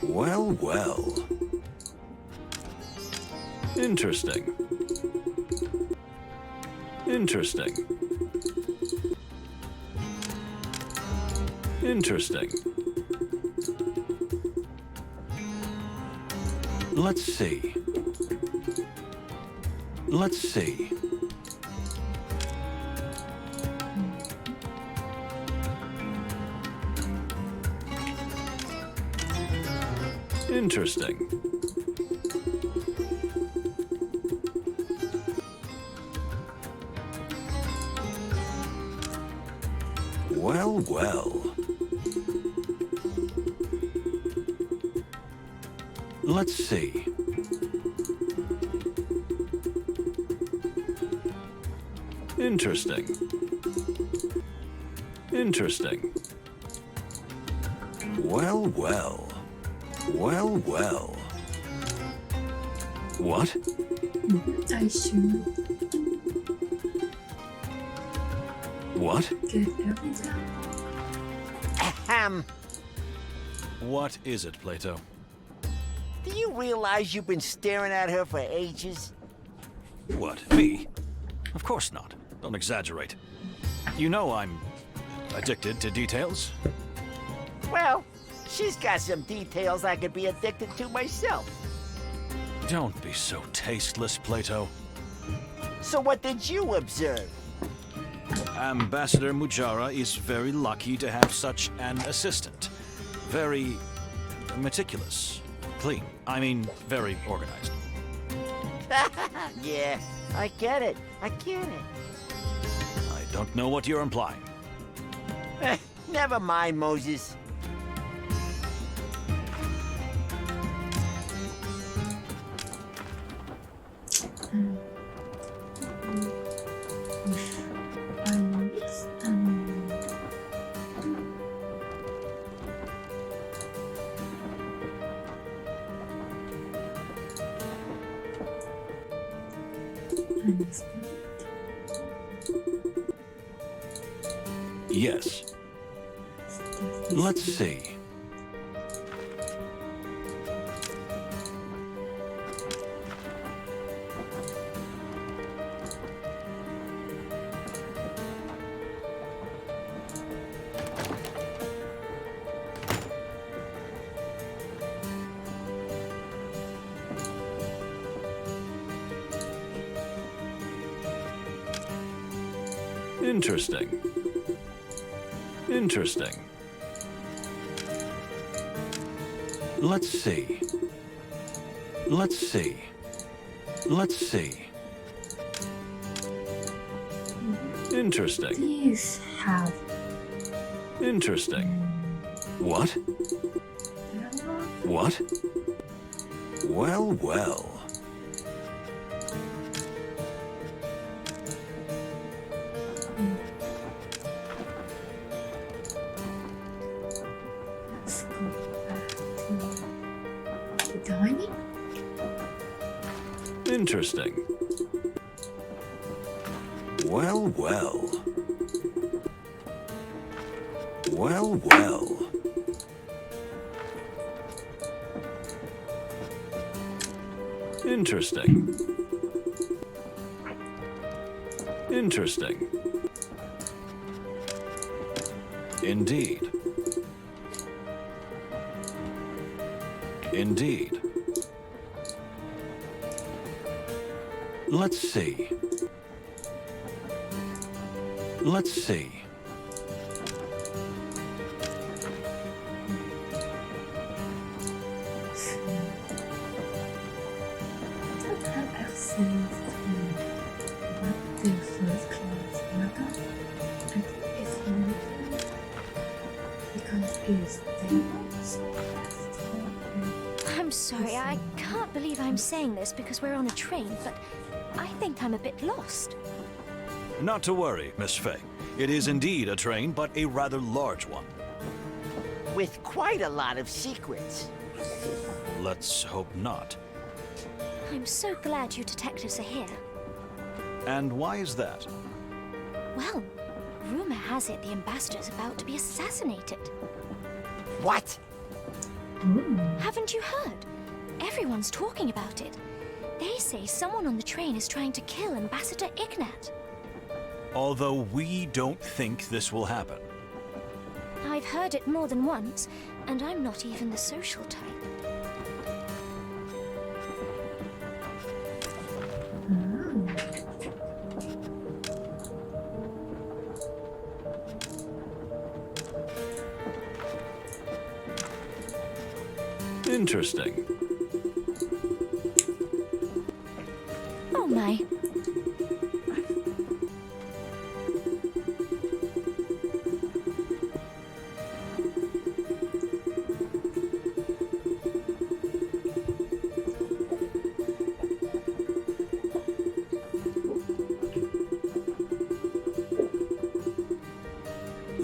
Well, well. Interesting. Interesting. Interesting. Let's see. Let's see. Interesting. Well, well. Let's see. Interesting. Interesting. Well, well. Well, well. What? I should What? get everything. Ahem. What is it, Plato? Do you realize you've been staring at her for ages? What, me? Of course not. Don't exaggerate. You know I'm addicted to details. Well, she's got some details I could be addicted to myself. Don't be so tasteless, Plato. So what did you observe? Ambassador Mujara is very lucky to have such an assistant. Very meticulous. Clean. I mean, very organized. Yeah, I get it. I get it. I don't know what you're implying. Never mind, Moses. Yes. Let's see. Interesting. Interesting. Let's see. Let's see. Let's see. Interesting. These have Interesting. What? What? Well, well. let's go back to the dining. Interesting. Well, well. Well, well. Interesting. Interesting. Indeed. Indeed. Let's see. Let's see. Don't have access to the first class level. I think it's limited because it's I'm sorry, I can't believe I'm saying this because we're on a train, but I think I'm a bit lost. Not to worry, Miss Fay. It is indeed a train, but a rather large one. With quite a lot of secrets. Let's hope not. I'm so glad you detectives are here. And why is that? Well, rumor has it the ambassador's about to be assassinated. What? Haven't you heard? Everyone's talking about it. They say someone on the train is trying to kill Ambassador Ignat. Although we don't think this will happen. I've heard it more than once, and I'm not even the social type. Interesting. Oh my.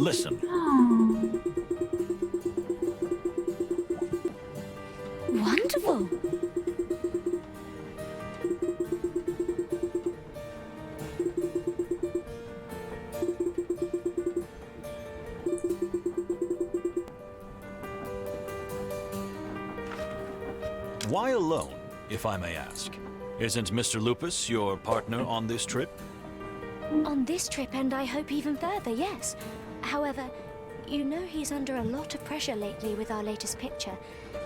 Listen. Oh, Wonderful. Why alone, if I may ask? Isn't Mr. Lupus your partner on this trip? On this trip, and I hope even further, yes. However, you know he's under a lot of pressure lately with our latest picture,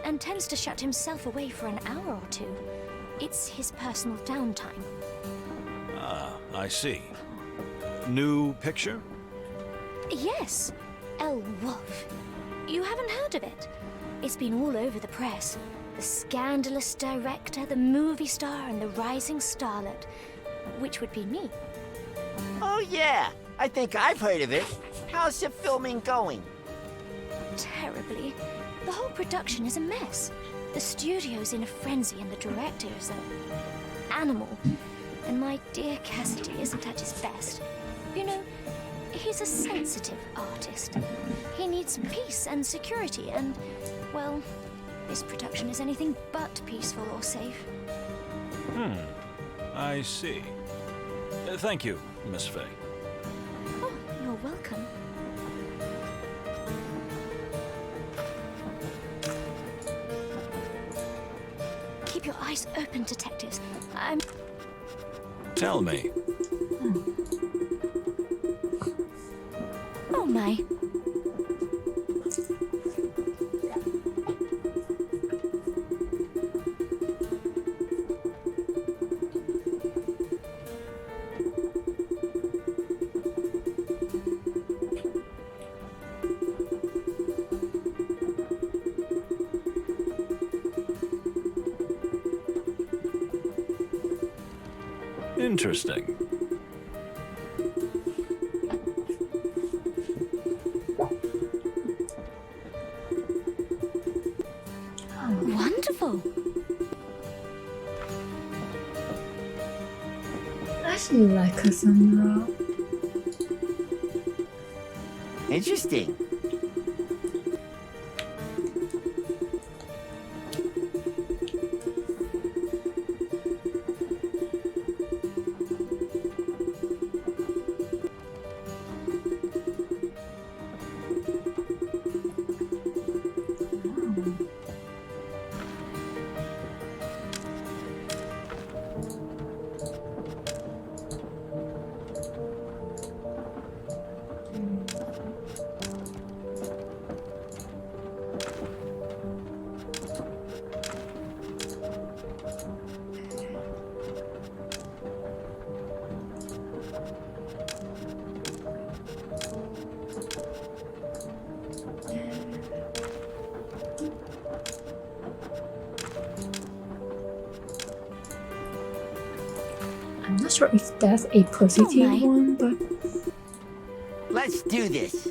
and tends to shut himself away for an hour or two. It's his personal downtime. Ah, I see. New picture? Yes, El Wolf. You haven't heard of it? It's been all over the press. The scandalous director, the movie star, and the rising starlet, which would be me. Oh, yeah. I think I've heard of it. How's the filming going? Terribly. The whole production is a mess. The studio's in a frenzy and the director is an animal. And my dear Cassidy isn't at his best. You know, he's a sensitive artist. He needs peace and security and, well, this production is anything but peaceful or safe. I see. Thank you, Miss Fay. Oh, you're welcome. Keep your eyes open, detectives. Tell me. Oh my. Interesting. Wonderful. I actually like Cassandra. Interesting. I'm not sure if that's a positive my. one, but Let's do this.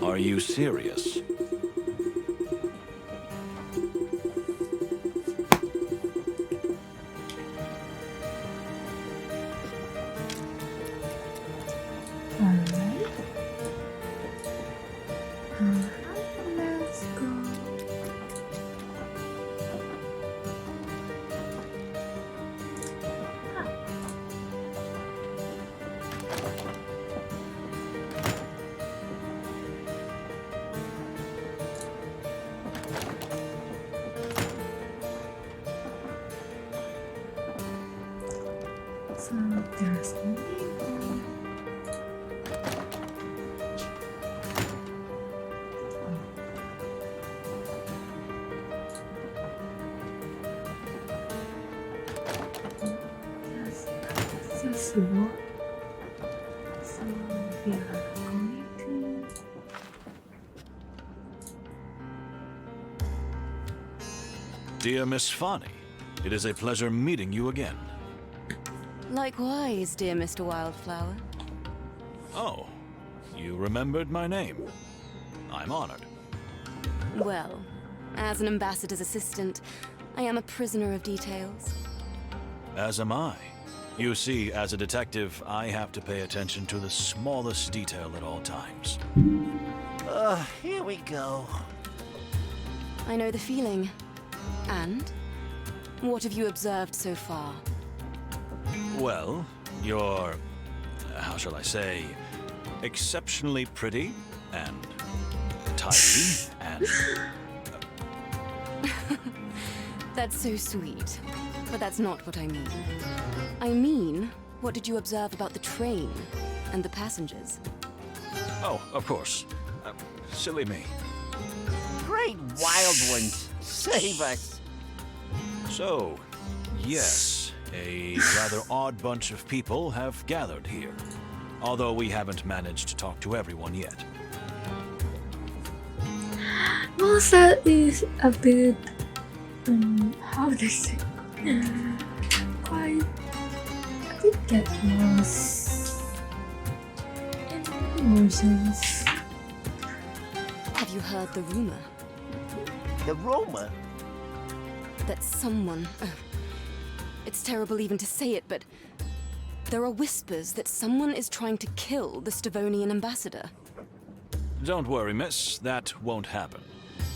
Are you serious? alright. Let's go. So there's this one. So we are going to Dear Miss Fani, it is a pleasure meeting you again. Likewise, dear Mr. Wildflower. Oh, you remembered my name. I'm honored. Well, as an ambassador's assistant, I am a prisoner of details. As am I. You see, as a detective, I have to pay attention to the smallest detail at all times. Here we go. I know the feeling. And? What have you observed so far? Well, you're, how shall I say, exceptionally pretty and tidy and... That's so sweet. But that's not what I mean. I mean, what did you observe about the train and the passengers? Oh, of course. Silly me. Great wild ones, save us. So, yes, a rather odd bunch of people have gathered here. Although we haven't managed to talk to everyone yet. Monster is a bit, how do I say, quite a bit get lost in emotions. Have you heard the rumor? The rumor? That someone... it's terrible even to say it, but... there are whispers that someone is trying to kill the Stavonian ambassador. Don't worry, miss. That won't happen.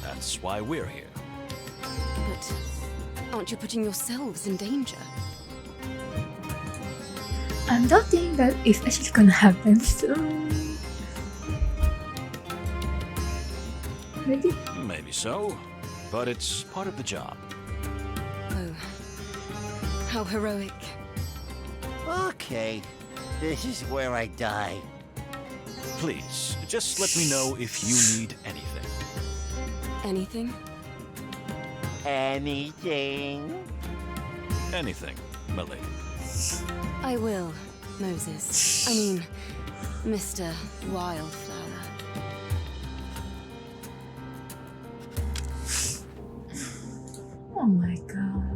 That's why we're here. But aren't you putting yourselves in danger? I'm not thinking that it's actually gonna happen soon. Maybe? Maybe so, but it's part of the job. Oh, how heroic. Okay, this is where I die. Please, just let me know if you need anything. Anything? Anything? Anything, my lady. I will, Moses. I mean, Mr. Wildflower. Oh my god.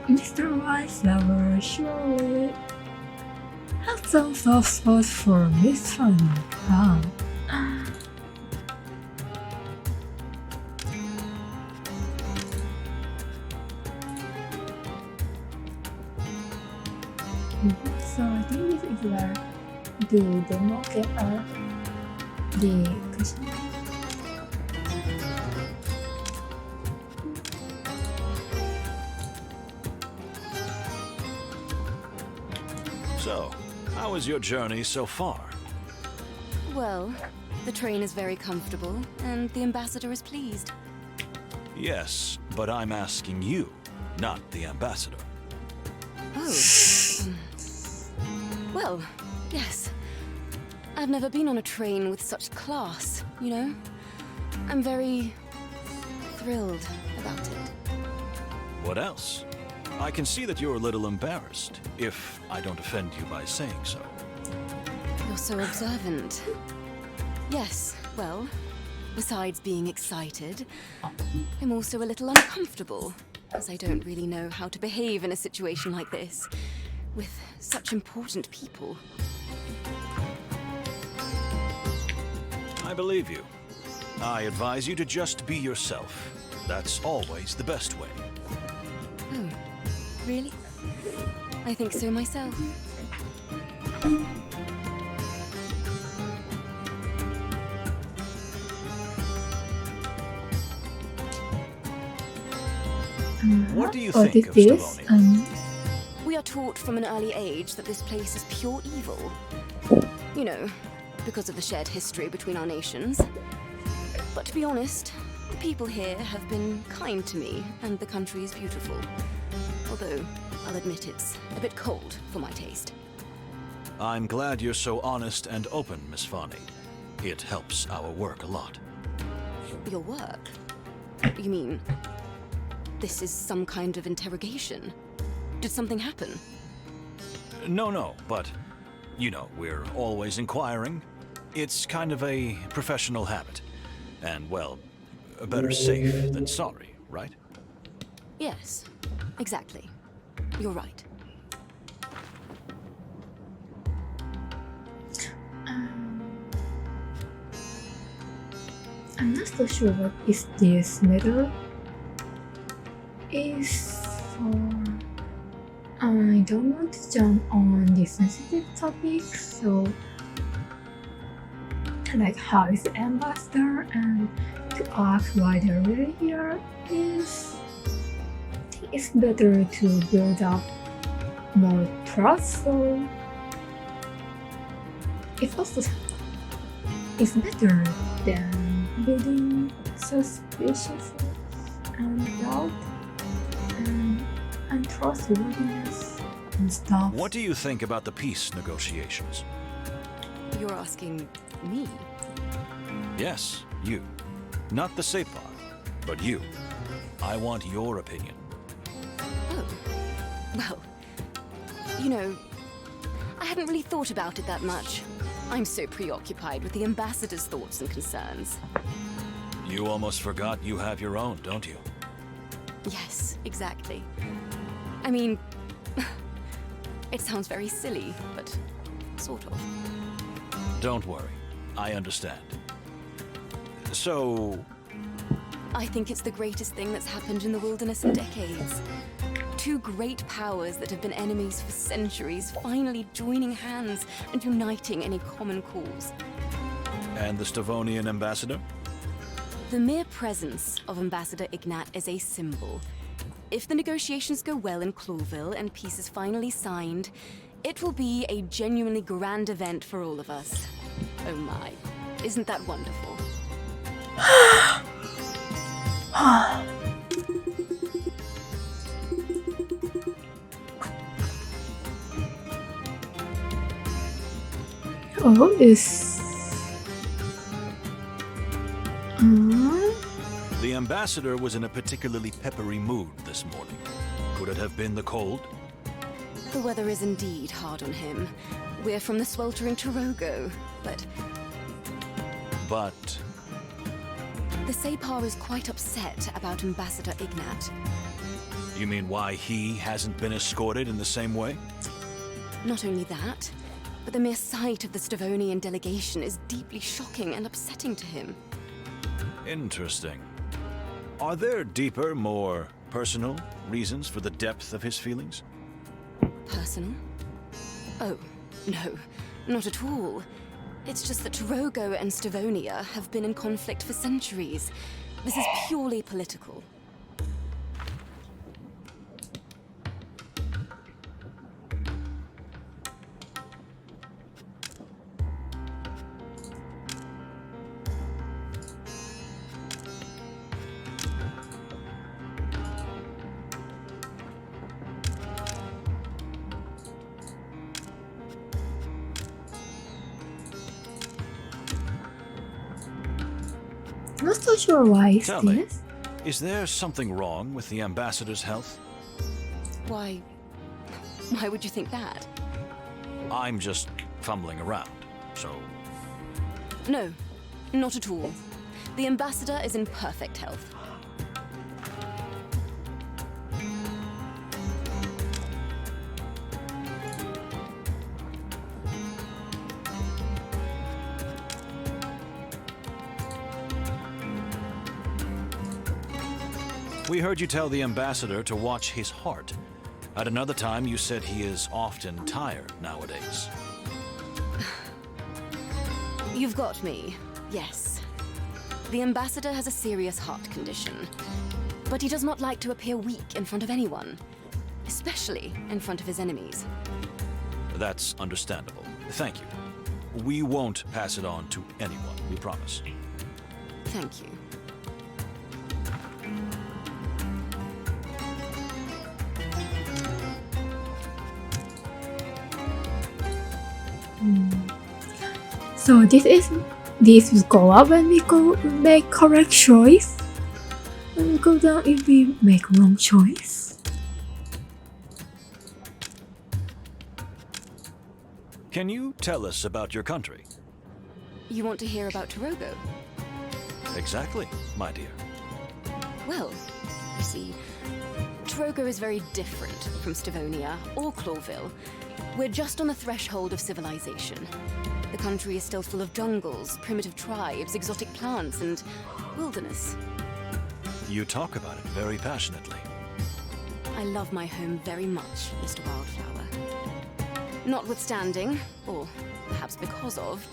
Mr. Wildflower, surely have some soft spots for Miss Fun, huh? So I think this is where the demo get the question. So, how is your journey so far? Well, the train is very comfortable, and the ambassador is pleased. Yes, but I'm asking you, not the ambassador. Oh. Well, yes. I've never been on a train with such class, you know? I'm very thrilled about it. What else? I can see that you're a little embarrassed, if I don't offend you by saying so. You're so observant. Yes, well, besides being excited, I'm also a little uncomfortable, as I don't really know how to behave in a situation like this, with such important people. I believe you. I advise you to just be yourself. That's always the best way. Oh, really? I think so myself. What do you What think is of this? Stavonia? We We are taught from an early age that this place is pure evil. You know, because of the shared history between our nations. But to be honest, the people here have been kind to me, and the country is beautiful. Although, I'll admit it's a bit cold for my taste. I'm glad you're so honest and open, Miss Fani. It helps our work a lot. Your work? You mean, this is some kind of interrogation? Did something happen? No, but, you know, we're always inquiring. It's kind of a professional habit. And, well, better safe than sorry, right? Yes, exactly. You're right. I'm not so sure what is this matter is for. I don't want to jump on this sensitive topic, so like how is the ambassador and to ask why they're really here is, I think it's better to build up more trust, so it's also it's better than building suspiciousness and doubt and untrustworthiness and stuff. What do you think about the peace negotiations? You're asking me? Yes, you. Not the Separ, but you. I want your opinion. Oh. Well, you know, I hadn't really thought about it that much. I'm so preoccupied with the ambassador's thoughts and concerns. You almost forgot you have your own, don't you? Yes, exactly. I mean, it sounds very silly, but sort of. Don't worry. I understand. So... I think it's the greatest thing that's happened in the wilderness in decades. Two great powers that have been enemies for centuries finally joining hands and uniting in a common cause. And the Stavonian ambassador? The mere presence of Ambassador Ignat is a symbol. If the negotiations go well in Clawville and peace is finally signed, it will be a genuinely grand event for all of us. Oh my, isn't that wonderful? Oh, is... The ambassador was in a particularly peppery mood this morning. Could it have been the cold? The weather is indeed hard on him. We're from the sweltering Doggo, but... But... The Separ is quite upset about Ambassador Ignat. You mean why he hasn't been escorted in the same way? Not only that, but the mere sight of the Stavonian delegation is deeply shocking and upsetting to him. Interesting. Are there deeper, more personal reasons for the depth of his feelings? Personal? Oh, no, not at all. It's just that Doggo and Stavonia have been in conflict for centuries. This is purely political. I'm not so sure why it's Tell me, this. is there something wrong with the ambassador's health? Why would you think that? I'm just fumbling around, so... No, not at all. The ambassador is in perfect health. We heard you tell the ambassador to watch his heart. At another time, you said he is often tired nowadays. You've got me, yes. The ambassador has a serious heart condition, but he does not like to appear weak in front of anyone. especially in front of his enemies. That's understandable. Thank you. We won't pass it on to anyone, we promise. Thank you. So this will go up when we go make correct choice, and we go down if we make wrong choice. Can you tell us about your country? You want to hear about Doggo? Exactly, my dear. Well, you see, Doggo is very different from Stavonia or Clawville. We're just on the threshold of civilization. The country is still full of jungles, primitive tribes, exotic plants, and wilderness. You talk about it very passionately. I love my home very much, Mr. Wildflower. Notwithstanding, or perhaps because of,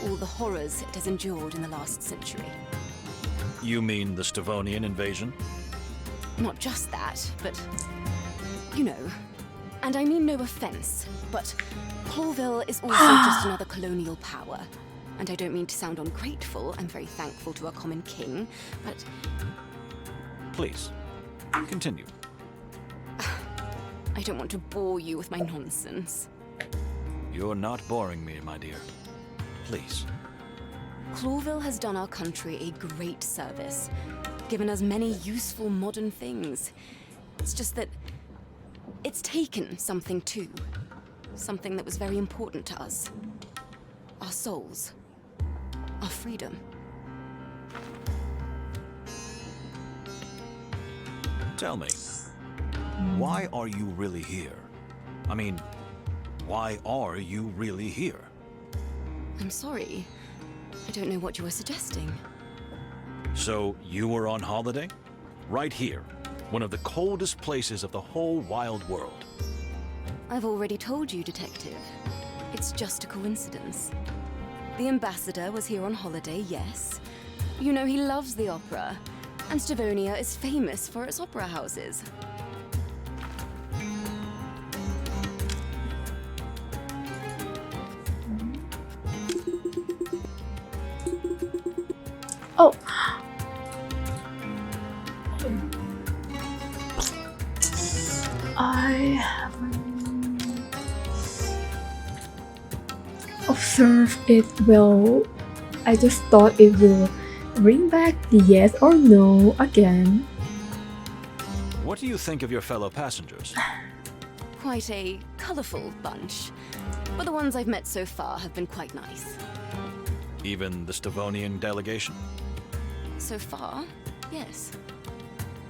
all the horrors it has endured in the last century. You mean the Stavonian invasion? Not just that, but you know. And I mean no offense, but Clawville is also just another colonial power. And I don't mean to sound ungrateful, I'm very thankful to our common king, but... Please, continue. I don't want to bore you with my nonsense. You're not boring me, my dear. Please. Clawville has done our country a great service, given us many useful modern things. It's just that it's taken something too. Something that was very important to us. Our souls. Our freedom. Tell me, why are you really here? I mean, why are you really here? I'm sorry. I don't know what you were suggesting. So, you were on holiday? Right here, one of the coldest places of the whole wild world. I've already told you, Detective. It's just a coincidence. The ambassador was here on holiday, yes. You know he loves the opera, and Stavonia is famous for its opera houses. Oh. I haven't observed it will. I just thought it will bring back the yes or no again. What do you think of your fellow passengers? Quite a colorful bunch, but the ones I've met so far have been quite nice. Even the Stavonian delegation? So far, yes.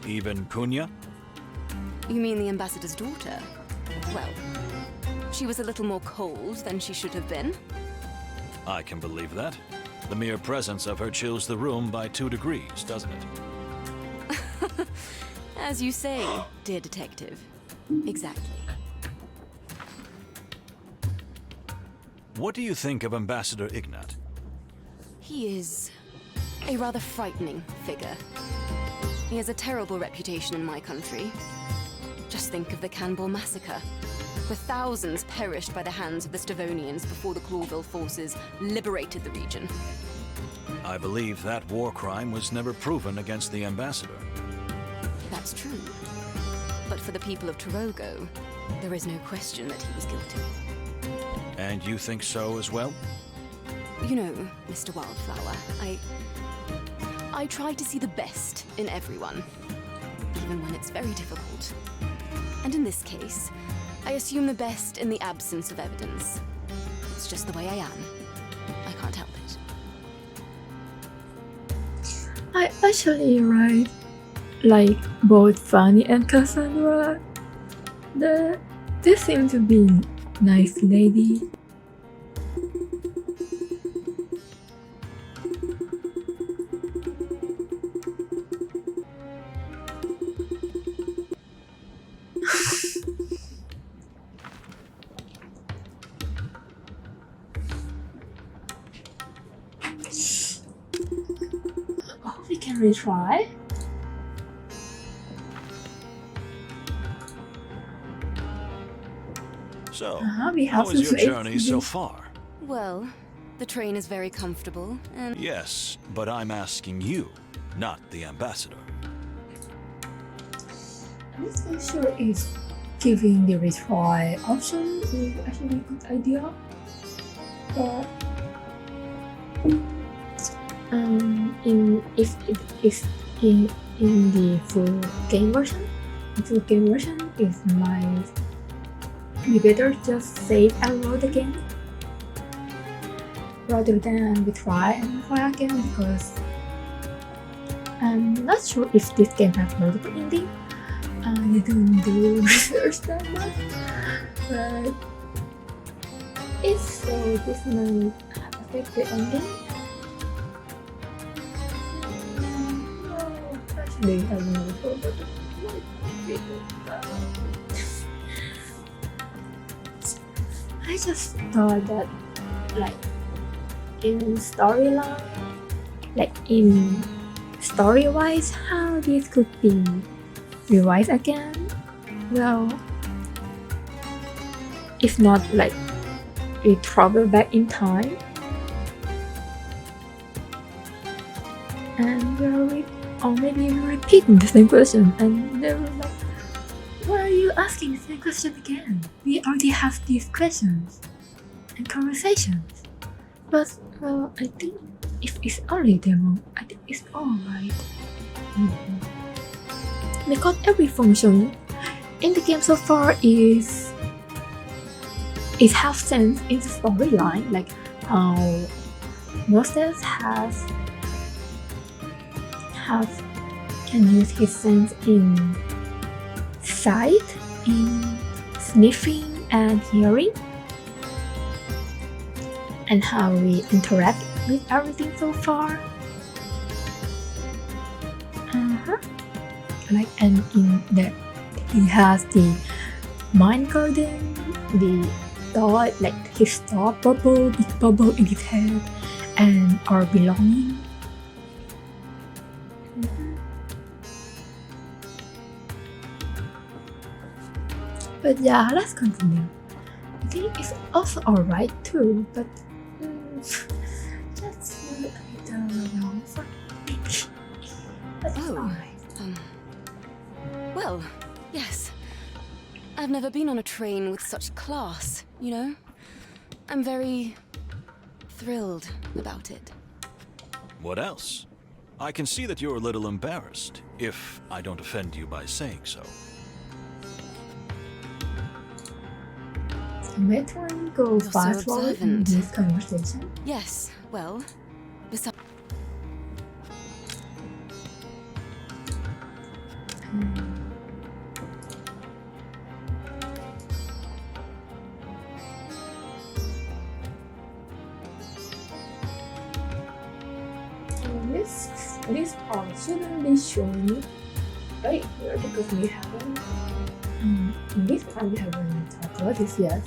Even Cunha? You mean the ambassador's daughter? Well, she was a little more cold than she should have been. I can believe that. The mere presence of her chills the room by 2 degrees, doesn't it? As you say, dear detective. Exactly. What do you think of Ambassador Ignat? He is a rather frightening figure. He has a terrible reputation in my country. Just think of the Canball massacre, where thousands perished by the hands of the Stavonians before the Clawville forces liberated the region. I believe that war crime was never proven against the ambassador. That's true. But for the people of Doggo, there is no question that he was guilty. And you think so as well? You know, Mr. Wildflower, I try to see the best in everyone, even when it's very difficult. And in this case, I assume the best in the absence of evidence. It's just the way I am. I can't help it. I actually like both Fanny and Cassandra. They seem to be nice lady. Oh, we can retry. So, We have how to is your wait journey for so this. far? Well, the train is very comfortable, and Yes, but I'm asking you, not the ambassador. I'm not so sure if giving the retry option is actually a good idea. But in the full game version, it might be better just save and load again rather than retry and try again, because I'm not sure if this game has multiple ending. I don't do research that much, but if so, this might affect the ending. Actually, I don't know, but it might be good. I just thought that, like, in storyline, like in story-wise, how this could be revised again. Well, if not like we travel back in time and or maybe we're repeating the same question, and they were like, why are you asking the same question again? We already have these questions and conversations. But well, I think if it's only demo, I think it's alright. Because every function in the game so far is have sense in the storyline, like how Moses can use his sense in sight, in sniffing and hearing, and how we interact with everything so far. Like, and in that he has the mind garden, the thought, like his thought bubble, big bubble in his head, and our belonging. But yeah, let's continue. I think it's also alright too, but that's a little wrong for me. But it's alright. well, yes. I've never been on a train with such class, you know? I'm very thrilled about it. What else? I can see that you're a little embarrassed, if I don't offend you by saying so. May I go fast forward in this conversation? Yes, well, besides. This part shouldn't be shown right here because we haven't. In this part we haven't talked about this yet.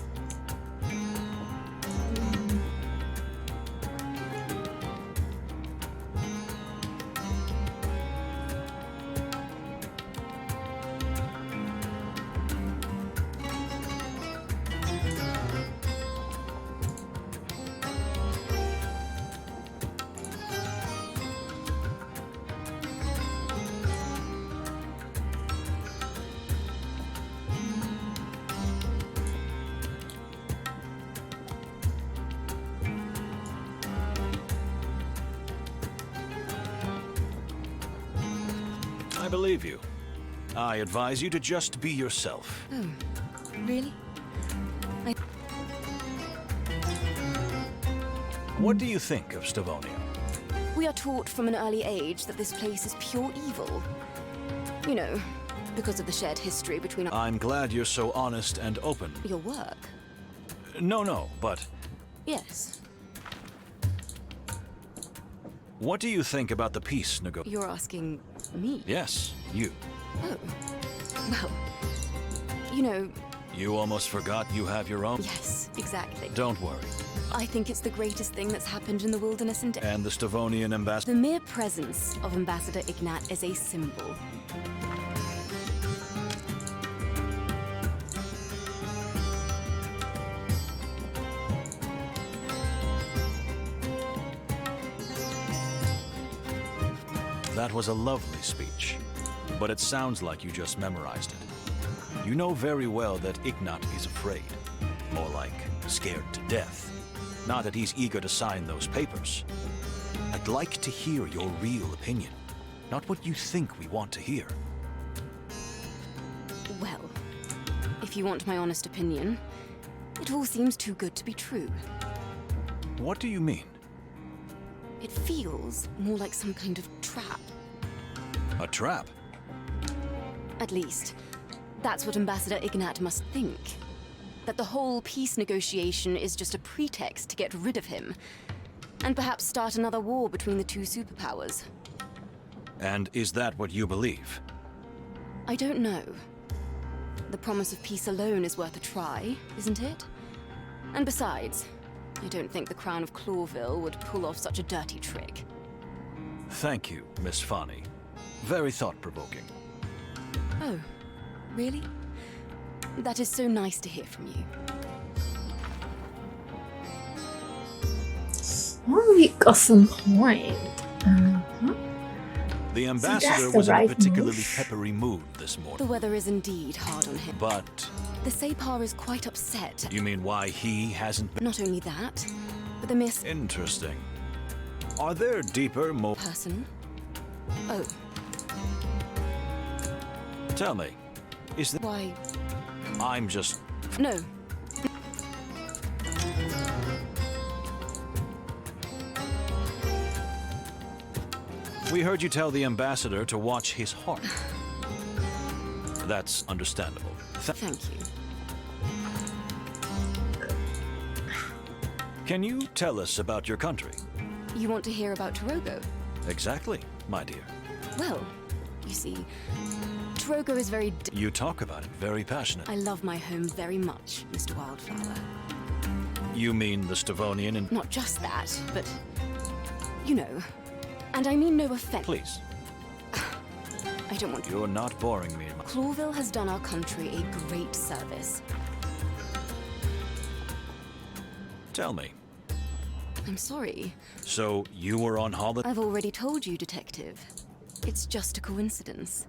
I believe you. I advise you to just be yourself. Oh, really? What do you think of Stavonia? We are taught from an early age that this place is pure evil. You know, because of the shared history between I'm glad you're so honest and open. your work. No, but Yes, what do you think about the peace negotiation? you're asking me. Yes, you. Oh, well, you know, You almost forgot you have your own? yes, exactly. Don't worry. I think it's the greatest thing that's happened in the wilderness and And the Stavonian ambassador? the mere presence of Ambassador Ignat is a symbol. That was a lovely speech, but it sounds like you just memorized it. You know very well that Ignat is afraid. More like scared to death. Not that he's eager to sign those papers. I'd like to hear your real opinion, not what you think we want to hear. Well, if you want my honest opinion, it all seems too good to be true. What do you mean? It feels more like some kind of trap. A trap? At least, that's what Ambassador Ignat must think. That the whole peace negotiation is just a pretext to get rid of him, and perhaps start another war between the two superpowers. And is that what you believe? I don't know. The promise of peace alone is worth a try, isn't it? And besides, I don't think the Crown of Clawville would pull off such a dirty trick. Thank you, Miss Fanny. Very thought-provoking. Oh, really? That is so nice to hear from you. Oh, we got some point. The that's ambassador the was in a right particularly move. peppery mood this The morning. weather is indeed hard on him. But The Separ is quite upset. you mean why he hasn't been? Not only that, but the Miss Interesting. Are there deeper, more? person. Oh, Tell me, is that? why? I'm just. No. We heard you tell the ambassador to watch his heart. That's understandable. Thank you. Can you tell us about your country? You want to hear about Doggo? Exactly, my dear. Well, you see, Doggo is very. You talk about it very passionate. I love my home very much, Mr. Wildflower. You mean the Stavonian and... Not just that, but you know. And I mean no offense. Please, I don't want to. you're not boring me. Clawville has done our country a great service. Tell me. I'm sorry. So, you were on holiday? I've already told you, Detective. It's just a coincidence.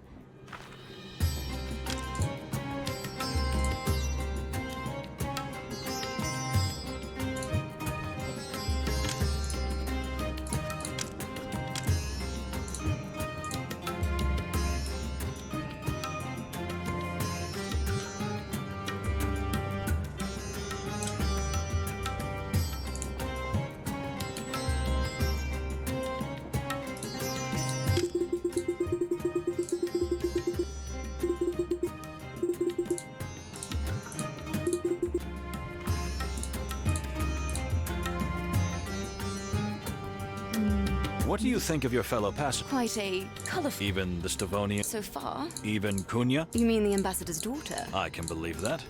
What do you think of your fellow passengers? Quite a colorful. Even the Stavonian? So far. Even Cunha? You mean the ambassador's daughter? I can believe that.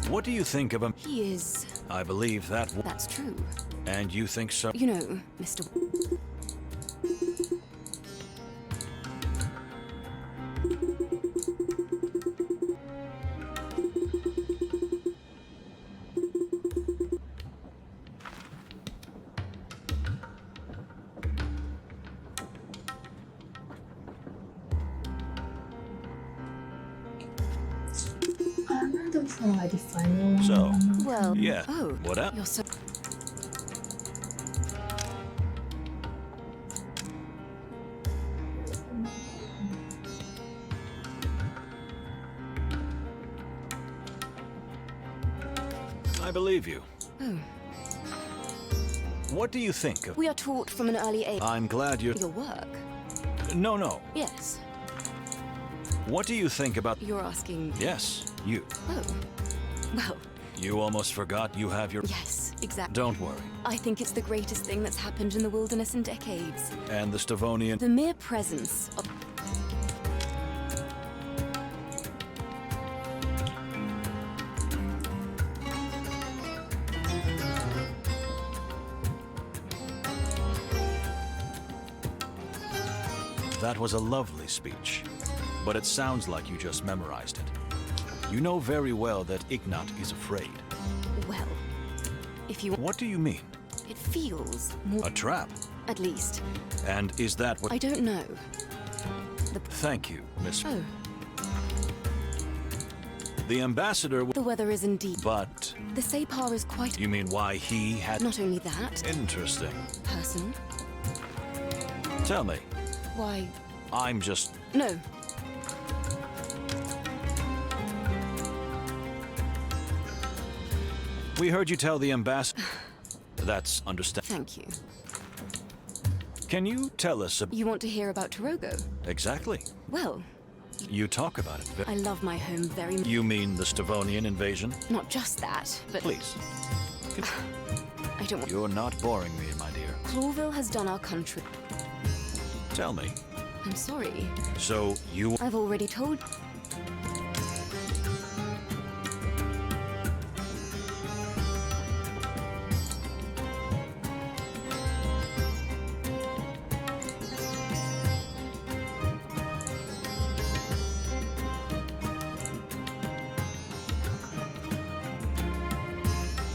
What do you think of him? He is. I believe that. That's true. And you think so? You know, Mr. Another try the final one. So, Well. yeah. Oh. What up? You're so. I believe you. Oh. What do you think of... We are taught from an early age. I'm glad you're... Your work. No. Yes. What do you think about... You're asking. Yes, you. Oh. Well. You almost forgot you have your... Yes, exactly. Don't worry. I think it's the greatest thing that's happened in the wilderness in decades. And the Stavonian... The mere presence of. That was a lovely speech, but it sounds like you just memorized it. You know very well that Ignat is afraid. Well, if you. What do you mean? It feels more. A trap? At least. And is that what... I don't know. Thank you, Miss... Oh. The ambassador... The weather is indeed... But... The Separ is quite... You mean why he had... Not only that... Interesting. Personal. Tell me. Why... I'm just... No. We heard you tell the ambassador... That's understand... Thank you. Can you tell us... You want to hear about Doggo? Exactly. Well... You talk about it. I love my home very much. You mean the Stavonian invasion? Not just that, but... Please. I don't want... You're not boring me, my dear. Clawville has done our country. Tell me. I'm sorry. So, you... I've already told...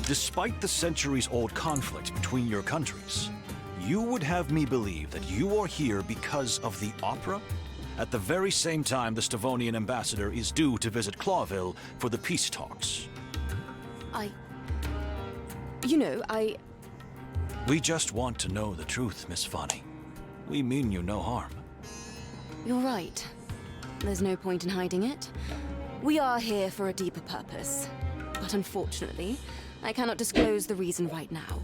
Despite the centuries-old conflict between your countries, you would have me believe that you are here because of the opera? At the very same time the Stavonian ambassador is due to visit Clawville for the peace talks. You know, We just want to know the truth, Miss Fanny. We mean you no harm. You're right. There's no point in hiding it. We are here for a deeper purpose. But unfortunately, I cannot disclose the reason right now.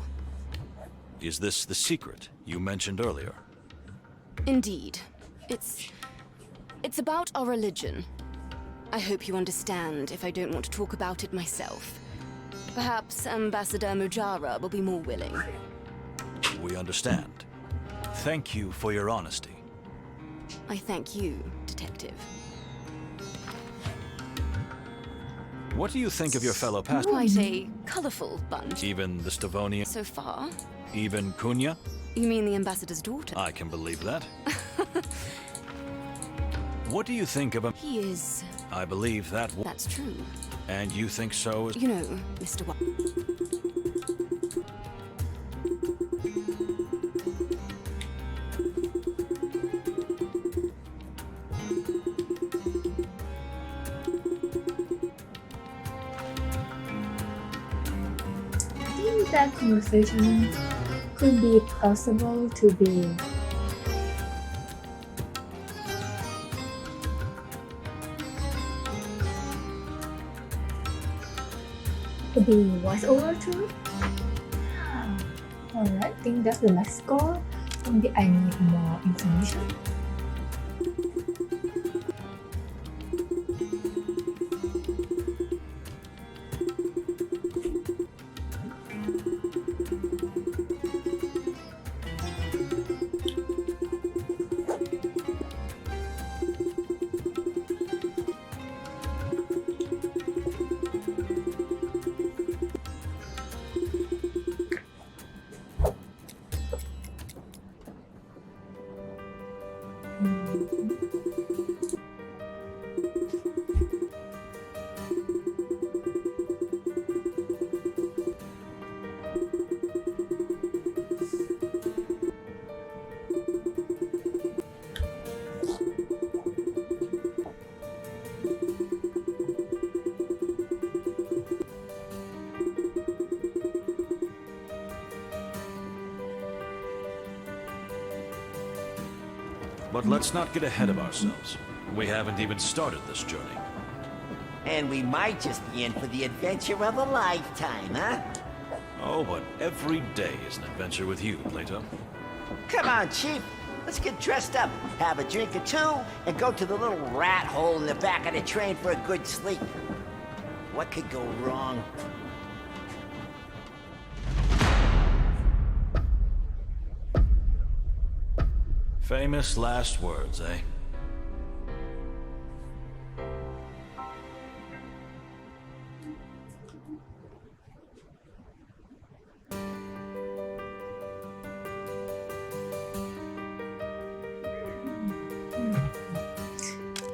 Is this the secret you mentioned earlier? Indeed. It's about our religion. I hope you understand if I don't want to talk about it myself. Perhaps Ambassador Mujara will be more willing. We understand. Thank you for your honesty. I thank you, Detective. What do you think of your fellow passengers? Quite a colorful bunch. Even the Stavonian? So far. Even Kunya? You mean the ambassador's daughter? I can believe that. What do you think of him? He is... I believe that... That's true. And you think so as... You know, Mr. That conversation could be possible to be voice over too. Alright, I think that's the next score. Maybe I need more information. But let's not get ahead of ourselves. We haven't even started this journey. And we might just be in for the adventure of a lifetime, huh? Oh, but every day is an adventure with you, Plato. Come on, Chief. Let's get dressed up, have a drink or two, and go to the little rat hole in the back of the train for a good sleep. What could go wrong? Famous last words, eh?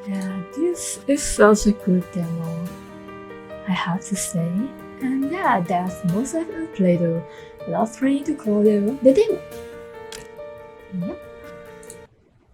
Yeah, this is such a good demo, I have to say. And yeah, that's most of it Plato. Love trying to call it the demo. Yep.